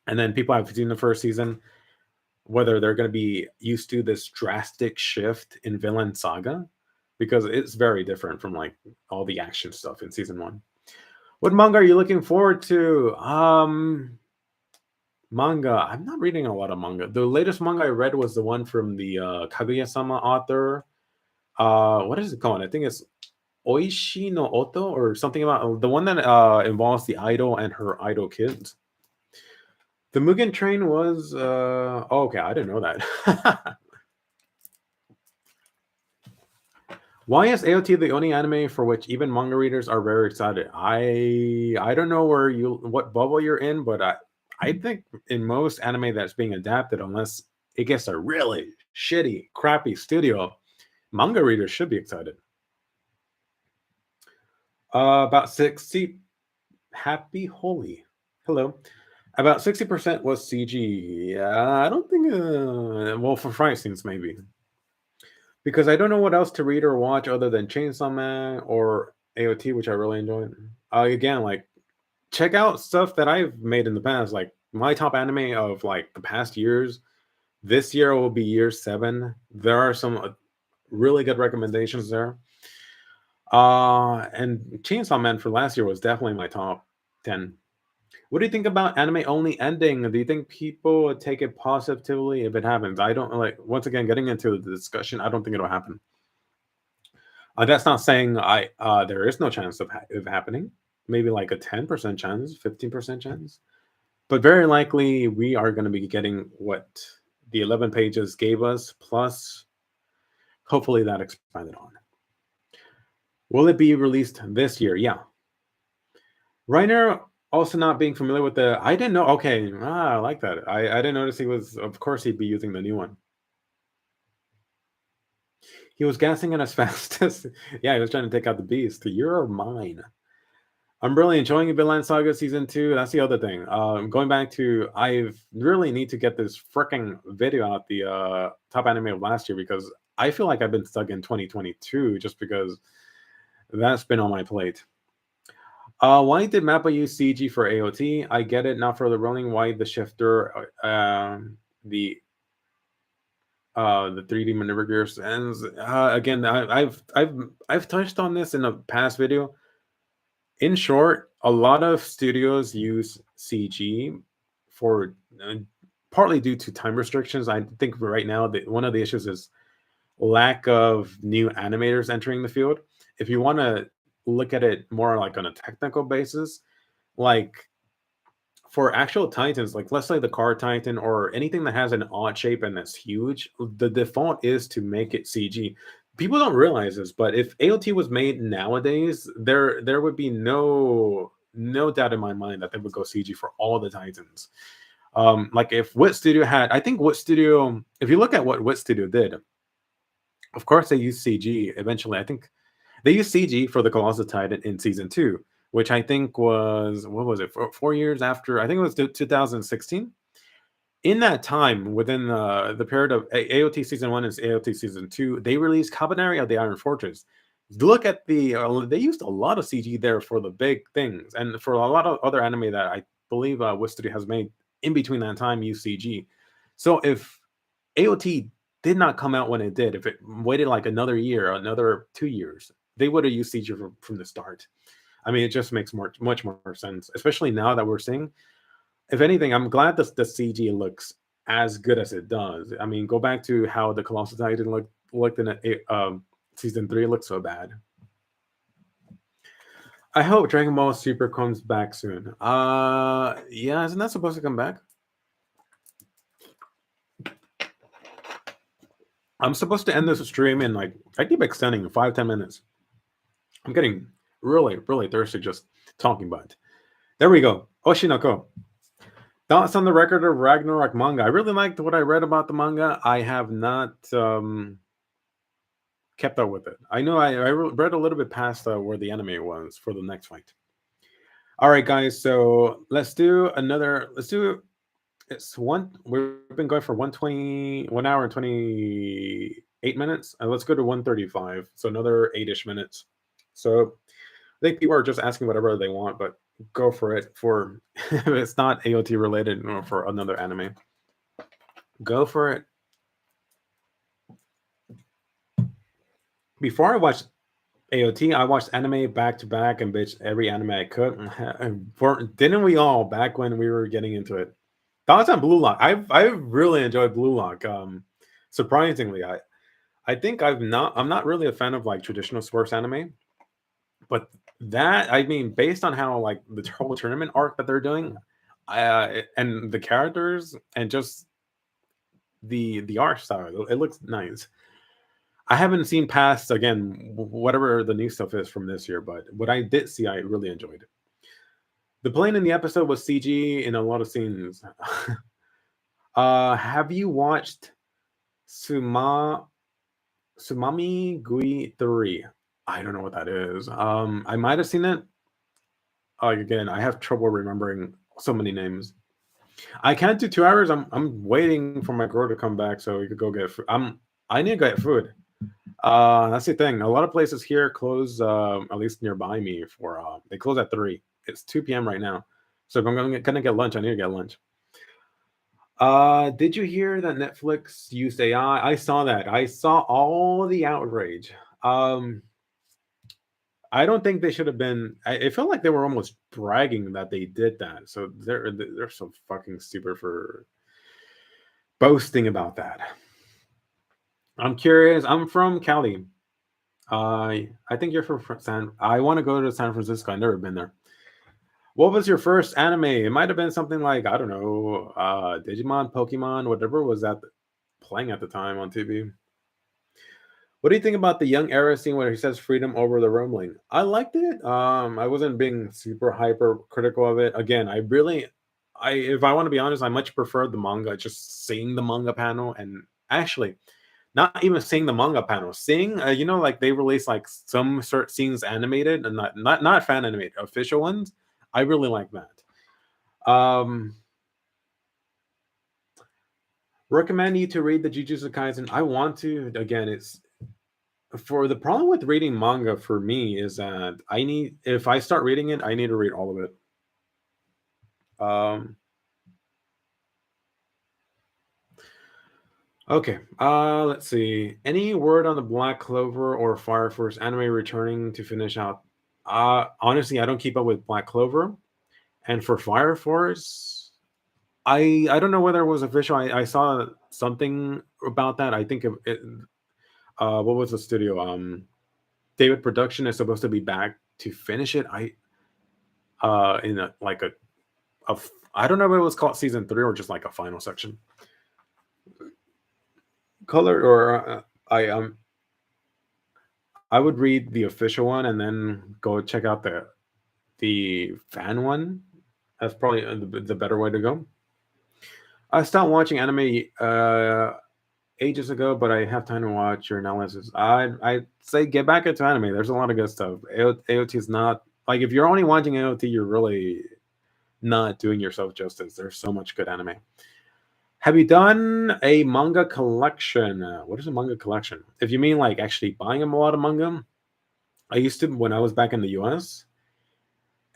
and then people have seen the first season, whether they're going to be used to this drastic shift in Villain Saga, because it's very different from like all the action stuff in season 1. What manga are you looking forward to? Manga. I'm not reading a lot of manga. The latest manga I read was the one from the Kaguya-sama author. What is it called? I think it's Oishi no Oto or something about the one that involves the idol and her idol kids. The Mugen Train was okay, I didn't know that. Why is AOT the only anime for which even manga readers are very excited? I don't know what bubble you're in, but I think in most anime that's being adapted, unless it gets a really shitty, crappy studio, manga readers should be excited. About 60. Happy Holy. Hello. About 60% was CG. I don't think. Well, for fight scenes maybe, because I don't know what else to read or watch other than Chainsaw Man or AOT, which I really enjoyed. Again, like check out stuff that I've made in the past, like my top anime of like the past years. This year will be year 7. There are some really good recommendations there. And Chainsaw Man for last year was definitely my top 10. What do you think about anime only ending? Do you think people would take it positively if it happens? I don't like. Once again, getting into the discussion, I don't think it'll happen. That's not saying there is no chance of it happening. Maybe like a 10% chance, 15% chance, but very likely we are going to be getting what the 11 pages gave us, plus hopefully that expanded on. Will it be released this year? Yeah. Reiner also not being familiar with the. I didn't know. Okay, I like that. I didn't notice he was. Of course, he'd be using the new one. He was gassing it as fast as. Yeah, he was trying to take out the beast. You're mine. I'm really enjoying Vinland Saga season 2. That's the other thing. Going back to, I really need to get this freaking video out, the top anime of last year, because I feel like I've been stuck in 2022 just because that's been on my plate. Why did Mappa use CG for AOT? I get it, not for the rolling. Why the shifter, the 3D maneuver gears ends? Again, I've touched on this in a past video. In short, a lot of studios use CG for partly due to time restrictions. I think right now that one of the issues is lack of new animators entering the field. If you want to look at it more like on a technical basis, like for actual titans, like let's say the car titan or anything that has an odd shape and that's huge, the default is to make it CG. People don't realize this, but if AOT was made nowadays, there would be no doubt in my mind that they would go CG for all the titans. Like if Wit Studio had, I think Wit Studio, if you look at what Wit Studio did, of course they used CG eventually. I think they used CG for the Colossal Titan in season 2, which I think was, what was it, 4 years after, I think it was 2016. In that time, within the period of AOT season 1 and AOT season 2, they released Cabaneri of the Iron Fortress. Look at the, they used a lot of CG there for the big things, and for a lot of other anime that I believe Wit Studio has made in between that time use CG. So if AOT did not come out when it did, if it waited like another year, another 2 years, they would have used CG from the start. I mean, it just makes much more sense, especially now that we're seeing. If anything, I'm glad that the CG looks as good as it does. I mean, go back to how the Colossal Titan looked in season 3. It looked so bad. I hope Dragon Ball Super comes back soon. Yeah, isn't that supposed to come back? I'm supposed to end this stream in like, I keep extending 5-10 minutes. I'm getting really thirsty just talking about it. There we go. Oshinoko. Thoughts on the record of Ragnarok manga. I really liked what I read about the manga. I have not kept up with it. I know I read a little bit past where the anime was for the next fight. All right, guys. So let's do another. It's one. We've been going for 1 hour and 28 minutes. And let's go to 135. So another 8-ish minutes. So I think people are just asking whatever they want, but go for it. For if it's not AOT related or for another anime, go for it. Before I watched AOT, I watched anime back to back and bitched every anime I could. Didn't we all back when we were getting into it? Thoughts on Blue Lock? I really enjoyed Blue Lock. Surprisingly, I think I'm not really a fan of like traditional sports anime, but that, I mean, based on how like the whole tournament arc that they're doing, and the characters and just the art style, it looks nice. I haven't seen past, again, whatever the new stuff is from this year, but what I did see, I really enjoyed. The plane in the episode was CG in a lot of scenes. Have you watched Sumami Gui 3? I don't know what that is. I might have seen it. Again, I have trouble remembering so many names. I can't do 2 hours. I'm waiting for my girl to come back so we could go get food. I need to get food. That's the thing. A lot of places here close, at least nearby me, for they close at 3. It's 2 p.m. right now. So if I'm gonna get lunch, I need to get lunch. Did you hear that Netflix used AI? I saw that. I saw all the outrage. I don't think they should have been. It felt like they were almost bragging that they did that. So they're so fucking stupid for boasting about that. I'm curious. I'm from Cali. I think you're from I want to go to San Francisco. I've never been there. What was your first anime? It might have been something like, I don't know, Digimon, Pokemon, whatever was that. playing at the time on TV. What do you think about the young era scene where he says freedom over the rumbling? I liked it. I wasn't being super hyper critical of it. Again, if I want to be honest, I much prefer the manga, just seeing the manga panel and actually not even seeing the manga panel, seeing like they release like some sort scenes animated and not fan animated, official ones. I really like that. Um, recommend you to read the Jujutsu Kaisen. I want to. Again, it's for the problem with reading manga for me is that if I start reading it, I need to read all of it. Um, okay. Let's see. Any word on the Black Clover or Fire Force anime returning to finish out? Honestly, I don't keep up with Black Clover, and for Fire Force, I don't know whether it was official. I saw something about that. I think it. What was the studio? David Production is supposed to be back to finish it. In a like a I don't know if it was called season 3 or just like a final section. Color or I would read the official one and then go check out the fan one. That's probably the better way to go. I stopped watching anime ages ago, but I have time to watch your analysis. I say get back into anime. There's a lot of good stuff. AOT is not like if you're only watching AOT, you're really not doing yourself justice. There's so much good anime. Have you done a manga collection? What is a manga collection? If you mean like actually buying a lot of manga, I used to when I was back in the US,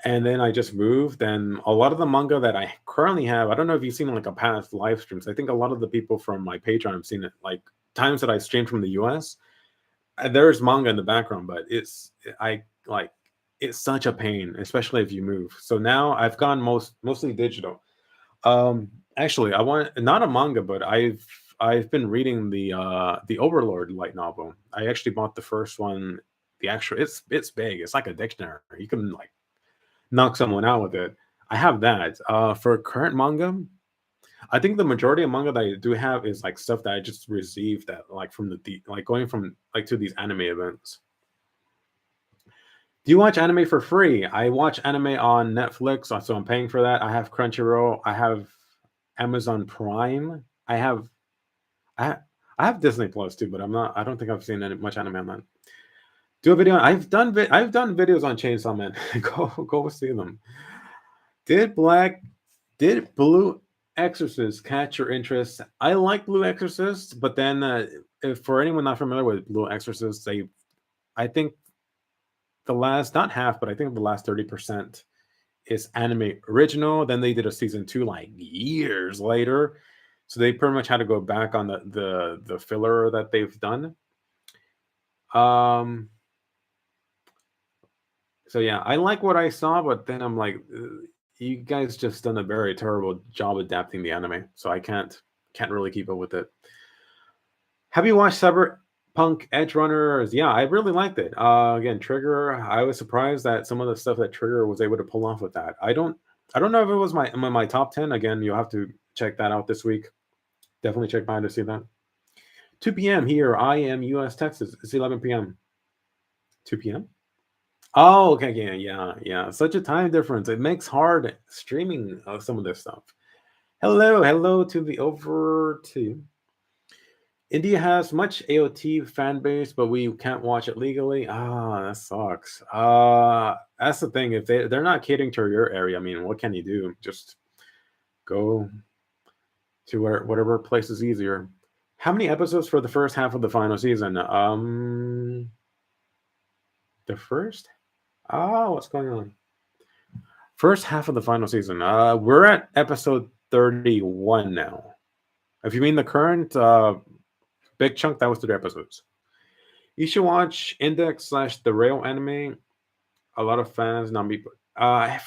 and then I just moved. And a lot of the manga that I currently have, I don't know if you've seen like a past live streams. I think a lot of the people from my Patreon have seen it, like times that I streamed from the US. There's manga in the background, but it's such a pain, especially if you move. So now I've gone mostly digital. Actually, I want not a manga, but I've been reading the Overlord light novel. I actually bought the first one. The actual it's big. It's like a dictionary. You can like knock someone out with it. I have that. For current manga, I think the majority of manga that I do have is like stuff that I just received that like from like going from like to these anime events. Do you watch anime for free? I watch anime on Netflix, so I'm paying for that. I have Crunchyroll. I have Amazon Prime. I, I have Disney Plus too, but I'm not. I don't think I've seen much anime on that. Do a video. I've done videos on Chainsaw Man. Go see them. Did Blue Exorcist catch your interest? I like Blue Exorcist, but then if for anyone not familiar with Blue Exorcist, I think the last not half, but I think the last 30% is anime original. Then they did a season 2 like years later, so they pretty much had to go back on the filler that they've done. So yeah, I like what I saw, but then I'm like, you guys just done a very terrible job adapting the anime, so I can't really keep up with it. Have you watched Cyberpunk Edge Runners? Yeah, I really liked it. Again, Trigger. I was surprised that some of the stuff that Trigger was able to pull off with that. I don't know if it was my top 10. Again, you'll have to check that out this week. Definitely check mine to see that. 2 p.m. here. I am U.S. Texas. It's 11 p.m. 2 p.m. Oh, okay, yeah. Such a time difference. It makes hard streaming some of this stuff. Hello to the over to. India has much AOT fan base, but we can't watch it legally. That sucks. That's the thing. If they're not catering to your area, I mean, what can you do? Just go to whatever place is easier. How many episodes for the first half of the final season? The first? What's going on? First half of the final season. We're at episode 31 now. If you mean the current big chunk, that was 3 episodes. You should watch Index / The Rail anime. A lot of fans, not me. I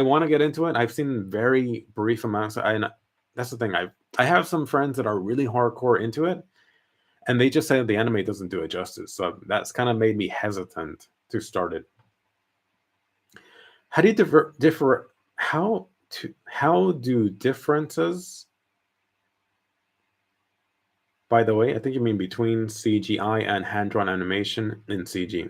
want to get into it. I've seen very brief amounts. That's the thing. I have some friends that are really hardcore into it, and they just say the anime doesn't do it justice. So that's kind of made me hesitant to start it. How do you how do differences by the way. I think you mean between CGI and hand-drawn animation in CG.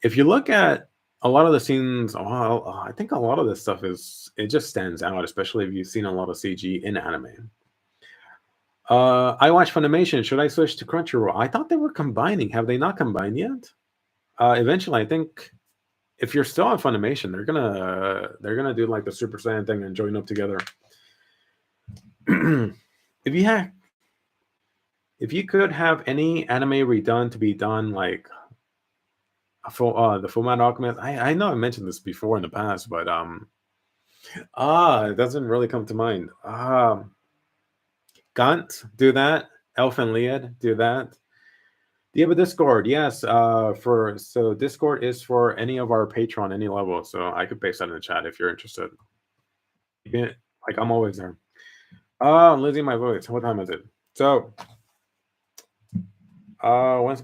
If you look at a lot of the scenes, well, I think a lot of this stuff it just stands out, especially if you've seen a lot of CG in anime. I watch Funimation. Should I switch to Crunchyroll? I thought they were combining. Have they not combined yet? Eventually, I think if you're still on Funimation, they're gonna do like the Super Saiyan thing and join up together. if you had if you could have any anime redone to be done like a full the Full Metal Alchemist, I know I mentioned this before in the past, but it doesn't really come to mind. Gunt, do that. Elf and Lied, do that. Do you have a Discord? Yes. So Discord is for any of our Patreon, any level. So I could paste that in the chat if you're interested. Yeah, like I'm always there. Oh, I'm losing my voice. What time is it? So, when's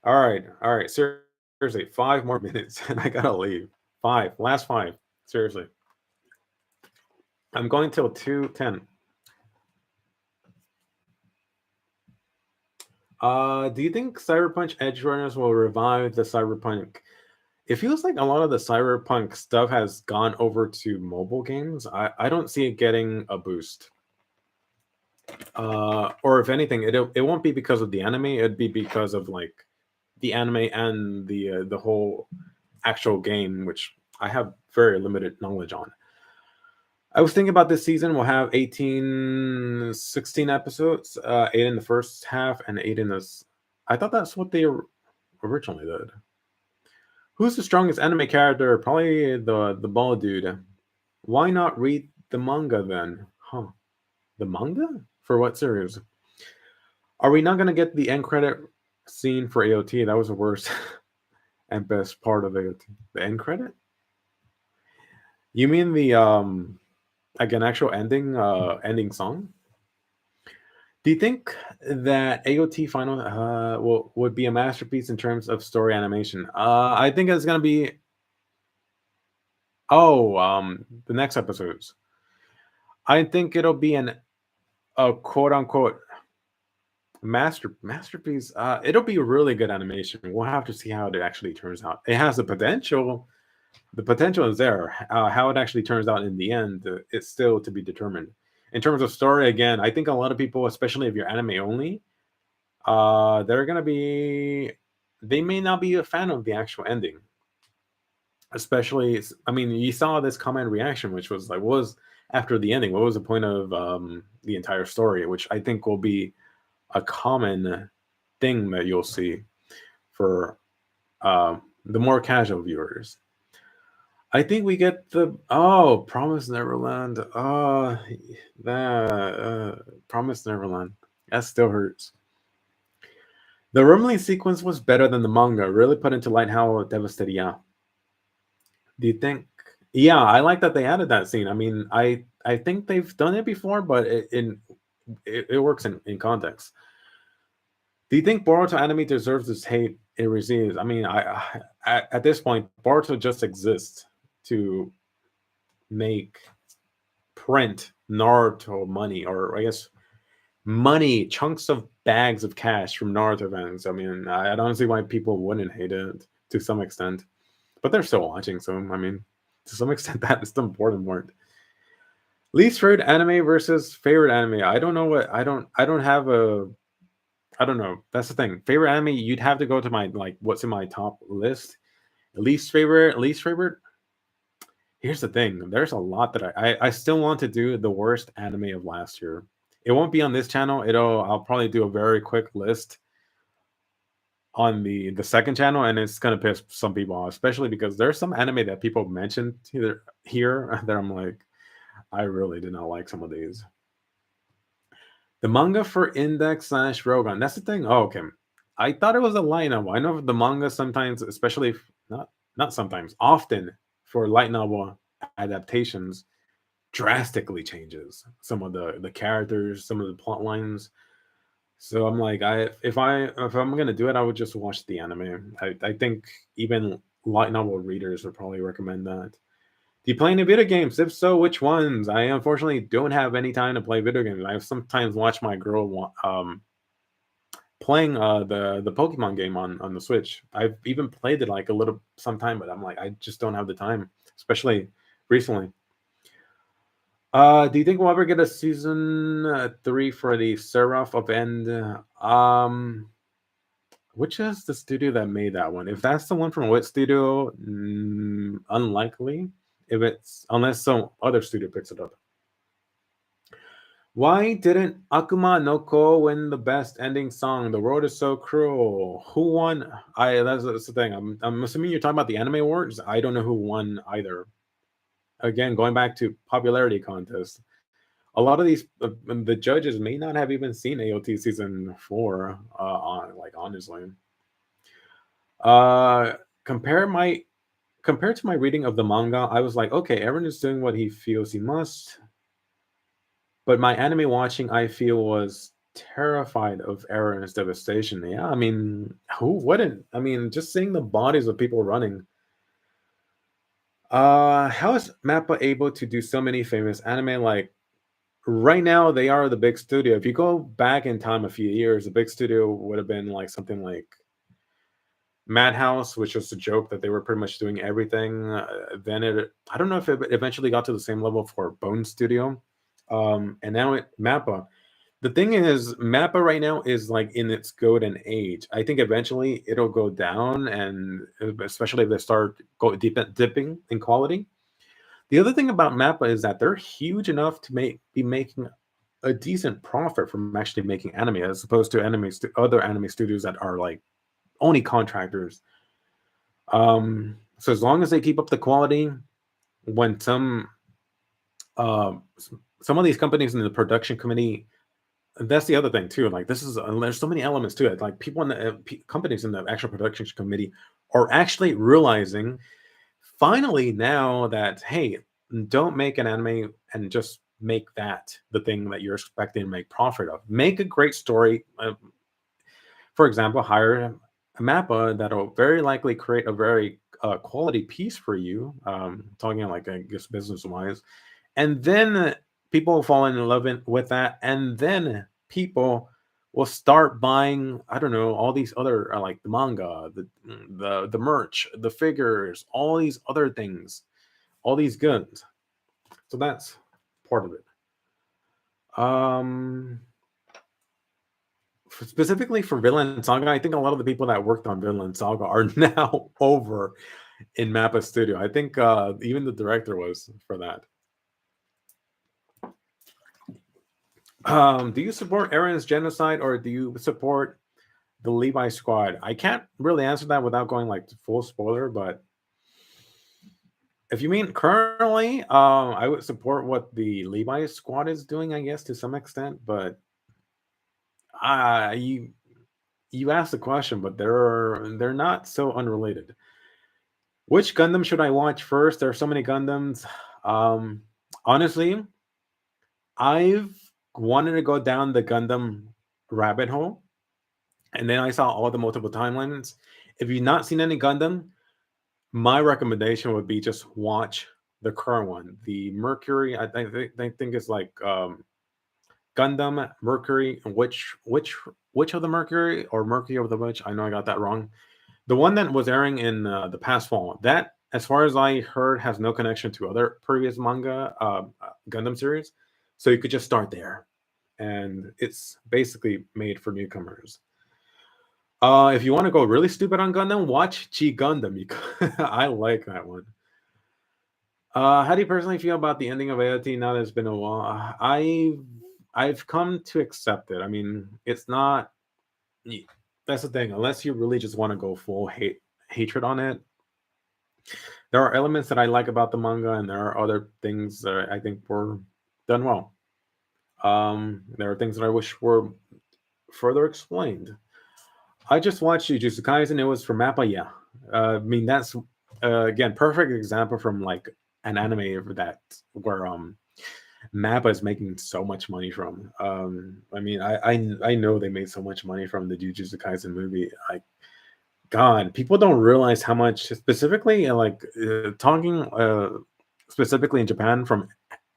all right. Seriously, 5 more minutes and I gotta leave. Last 5. Seriously, I'm going till 2:10. Do you think Cyberpunk Edge Runners will revive the Cyberpunk? It feels like a lot of the Cyberpunk stuff has gone over to mobile games. I don't see it getting a boost. Or if anything, it won't be because of the anime. It'd be because of like the anime and the whole actual game, which I have very limited knowledge on. I was thinking about this season. We'll have 16 episodes, 8 in the first half and 8 in this. I thought that's what they originally did. Who's the strongest anime character? Probably the bald dude. Why not read the manga then? Huh? The manga? For what series? Are we not gonna get the end credit scene for AOT? That was the worst and best part of AOT. The end credit? You mean the like an actual ending song? Do you think that AOT final would be a masterpiece in terms of story animation? I think it's gonna be the next episodes. I think it'll be a quote unquote masterpiece. It'll be a really good animation. We'll have to see how it actually turns out. It has the potential. The potential is there. How it actually turns out in the end, it's still to be determined. In terms of story, again, I think a lot of people, especially if you're anime only, they may not be a fan of the actual ending. Especially, I mean, you saw this comment reaction, which was like, what was after the ending? What was the point of the entire story? Which I think will be a common thing that you'll see for the more casual viewers. I think we get Promise Neverland. Promise Neverland. That still hurts. The Rumley sequence was better than the manga. Really put into light how devastated. Yeah. Do you think? Yeah, I like that they added that scene. I mean, I think they've done it before, but it works in context. Do you think Boruto anime deserves this hate it receives? I mean, at this point, Boruto just exists to print Naruto money, or I guess money, chunks of bags of cash from Naruto fans. I mean, I don't see why people wouldn't hate it to some extent, but they're still watching. So, I mean, to some extent, that is the important part. Least favorite anime versus favorite anime. I don't know what I don't have a. I don't know. That's the thing. Favorite anime, you'd have to go to my what's in my top list. Least favorite. Here's the thing. There's a lot that I still want to do the worst anime of last year. It won't be on this channel. I'll probably do a very quick list on the second channel, and it's gonna piss some people off, especially because there's some anime that people mentioned here that I'm like, I really did not like some of these. The manga for Index / Rogan. That's the thing. Oh, okay. I thought it was a light novel. I know the manga sometimes, especially not sometimes, often for light novel adaptations, drastically changes some of the characters, some of the plot lines. So I'm like, if I'm gonna do it, I would just watch the anime. I think even light novel readers would probably recommend that. Do you play any video games? If so, which ones? I unfortunately don't have any time to play video games. I sometimes watch my girl playing the Pokemon game on the Switch. I've even played it like a little sometime, but I'm like, I just don't have the time, especially recently. Do you think we'll ever get a season 3 for the Seraph of End? Which is the studio that made that one? If that's the one from what studio? Unlikely. If it's unless some other studio picks it up. Why didn't Akuma no Ko win the best ending song? The world is so cruel. Who won? That's the thing. I'm assuming you're talking about the anime awards. I don't know who won either. Again, going back to popularity contest, a lot of these the judges may not have even seen AOT season 4. Honestly, uh, compare my compared to my reading of the manga, I was like, okay, Eren is doing what he feels he must. But my anime watching, I feel, was terrified of Eren's devastation. Yeah, I mean, who wouldn't? I mean, just seeing the bodies of people running. How is Mappa able to do so many famous anime? Like right now, they are the big studio. If you go back in time a few years, the big studio would have been like something like Madhouse, which was a joke that they were pretty much doing everything. I don't know if it eventually got to the same level for Bone Studio. And now Mappa. The thing is, Mappa right now is like in its golden age. I think eventually it'll go down, and especially if they start dipping in quality. The other thing about Mappa is that they're huge enough to be making a decent profit from actually making anime, as opposed to other anime studios that are like only contractors. So as long as they keep up the quality, when some of these companies in the production committee, that's the other thing too. Like there's so many elements to it. Like people in the companies in the actual production committee are actually realizing finally now that hey, don't make an anime and just make that the thing that you're expecting to make profit of. Make a great story. For example, hire a Mappa that'll very likely create a very quality piece for you. Talking like I guess business wise, and then people will fall in love with that, and then people will start buying. I don't know all these other like the manga, the merch, the figures, all these other things, all these goods. So that's part of it. Specifically for Villain Saga, I think a lot of the people that worked on Villain Saga are now over in Mappa Studio. I think even the director was for that. Do you support Eren's genocide or do you support the Levi Squad? I can't really answer that without going like full spoiler, but if you mean currently, I would support what the Levi Squad is doing, I guess, to some extent. But you asked the question, but they're not so unrelated. Which Gundam should I watch first? There are so many Gundams. Honestly, I've wanted to go down the Gundam rabbit hole, and then I saw all the multiple timelines. If you've not seen any Gundam, my recommendation would be just watch the current one, the Mercury. I think it's like Gundam Mercury. Which of the Mercury or Mercury of the Witch? I know I got that wrong. The one that was airing in the past fall. That, as far as I heard, has no connection to other previous manga Gundam series. So you could just start there, and it's basically made for newcomers. If you want to go really stupid on Gundam, watch G Gundam. I like that one. How do you personally feel about the ending of AOT now that it's been a while? I've come to accept it. I mean, it's not. That's the thing. Unless you really just want to go full hatred on it, there are elements that I like about the manga, and there are other things that I think were done well. There are things that I wish were further explained. I just watched Jujutsu Kaisen. It was for Mappa. Yeah, I mean that's again perfect example from like an anime that where Mappa is making so much money from. I mean, I know they made so much money from the Jujutsu Kaisen movie. Like, God, people don't realize how much, specifically, talking specifically in Japan, from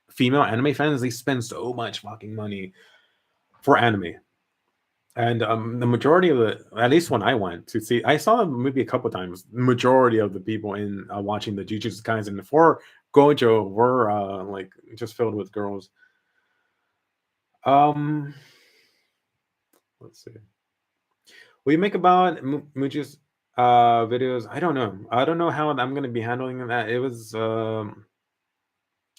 female anime fans, they spend so much fucking money for anime. And the majority of the, at least when I went to see, I saw the movie a couple times. The majority of the people in watching the Jujutsu Kaisen for Gojo were like just filled with girls. Um, let's see. We make about Muji's videos. I don't know. I don't know how I'm gonna be handling that. It was a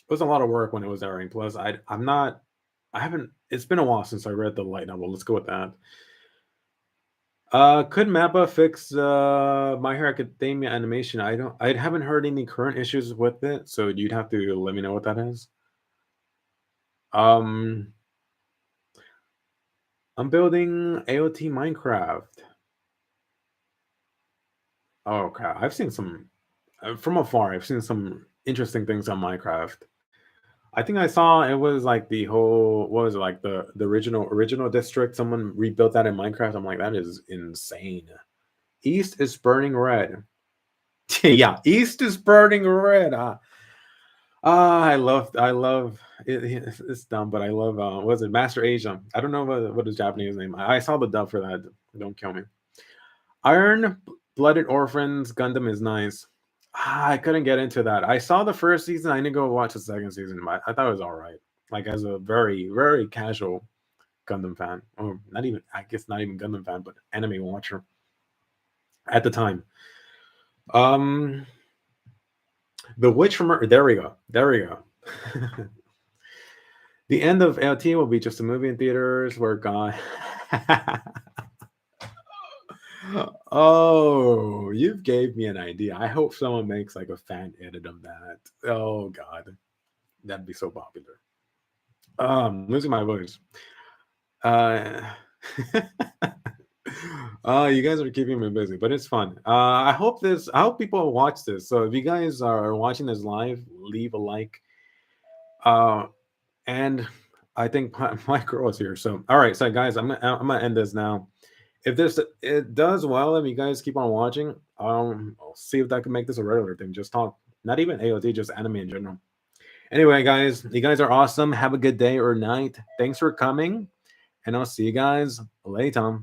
lot of work when it was airing. Plus, I'm not. I haven't. It's been a while since I read the light novel. Let's go with that. Could Mappa fix My Hero Academia animation? I haven't heard any current issues with it, so you'd have to let me know what that is. I'm building AOT Minecraft. Oh, okay. I've seen some from afar. I've seen some interesting things on Minecraft. I think I saw it was like the whole, what was it, like the original district. Someone rebuilt that in Minecraft. I'm like, that is insane. East is burning red. Yeah, East is burning red. I love it, it's dumb, but I love what was it, Master Asia. I don't know what his Japanese name. I saw the dub for that. Don't kill me. Iron Blooded Orphans Gundam is nice. I couldn't get into that. I saw the first season. I didn't go watch the second season, but I thought it was all right. Like as a very, very casual Gundam fan, or not even, I guess not even Gundam fan, but anime watcher at the time. The Witch from there we go. There we go. The end of AOT will be just a movie in theaters where God. Oh, you gave me an idea. I hope someone makes like a fan edit of that. Oh God, that'd be so popular. Losing my voice. Uh, you guys are keeping me busy, but it's fun. I hope people watch this. So if you guys are watching this live, leave a like. And I think my girl is here. So all right, so guys, I'm gonna end this now. If it does well, and you guys keep on watching, I'll see if I can make this a regular thing. Just talk, not even AOT, just anime in general. Anyway, guys, you guys are awesome. Have a good day or night. Thanks for coming, and I'll see you guys later.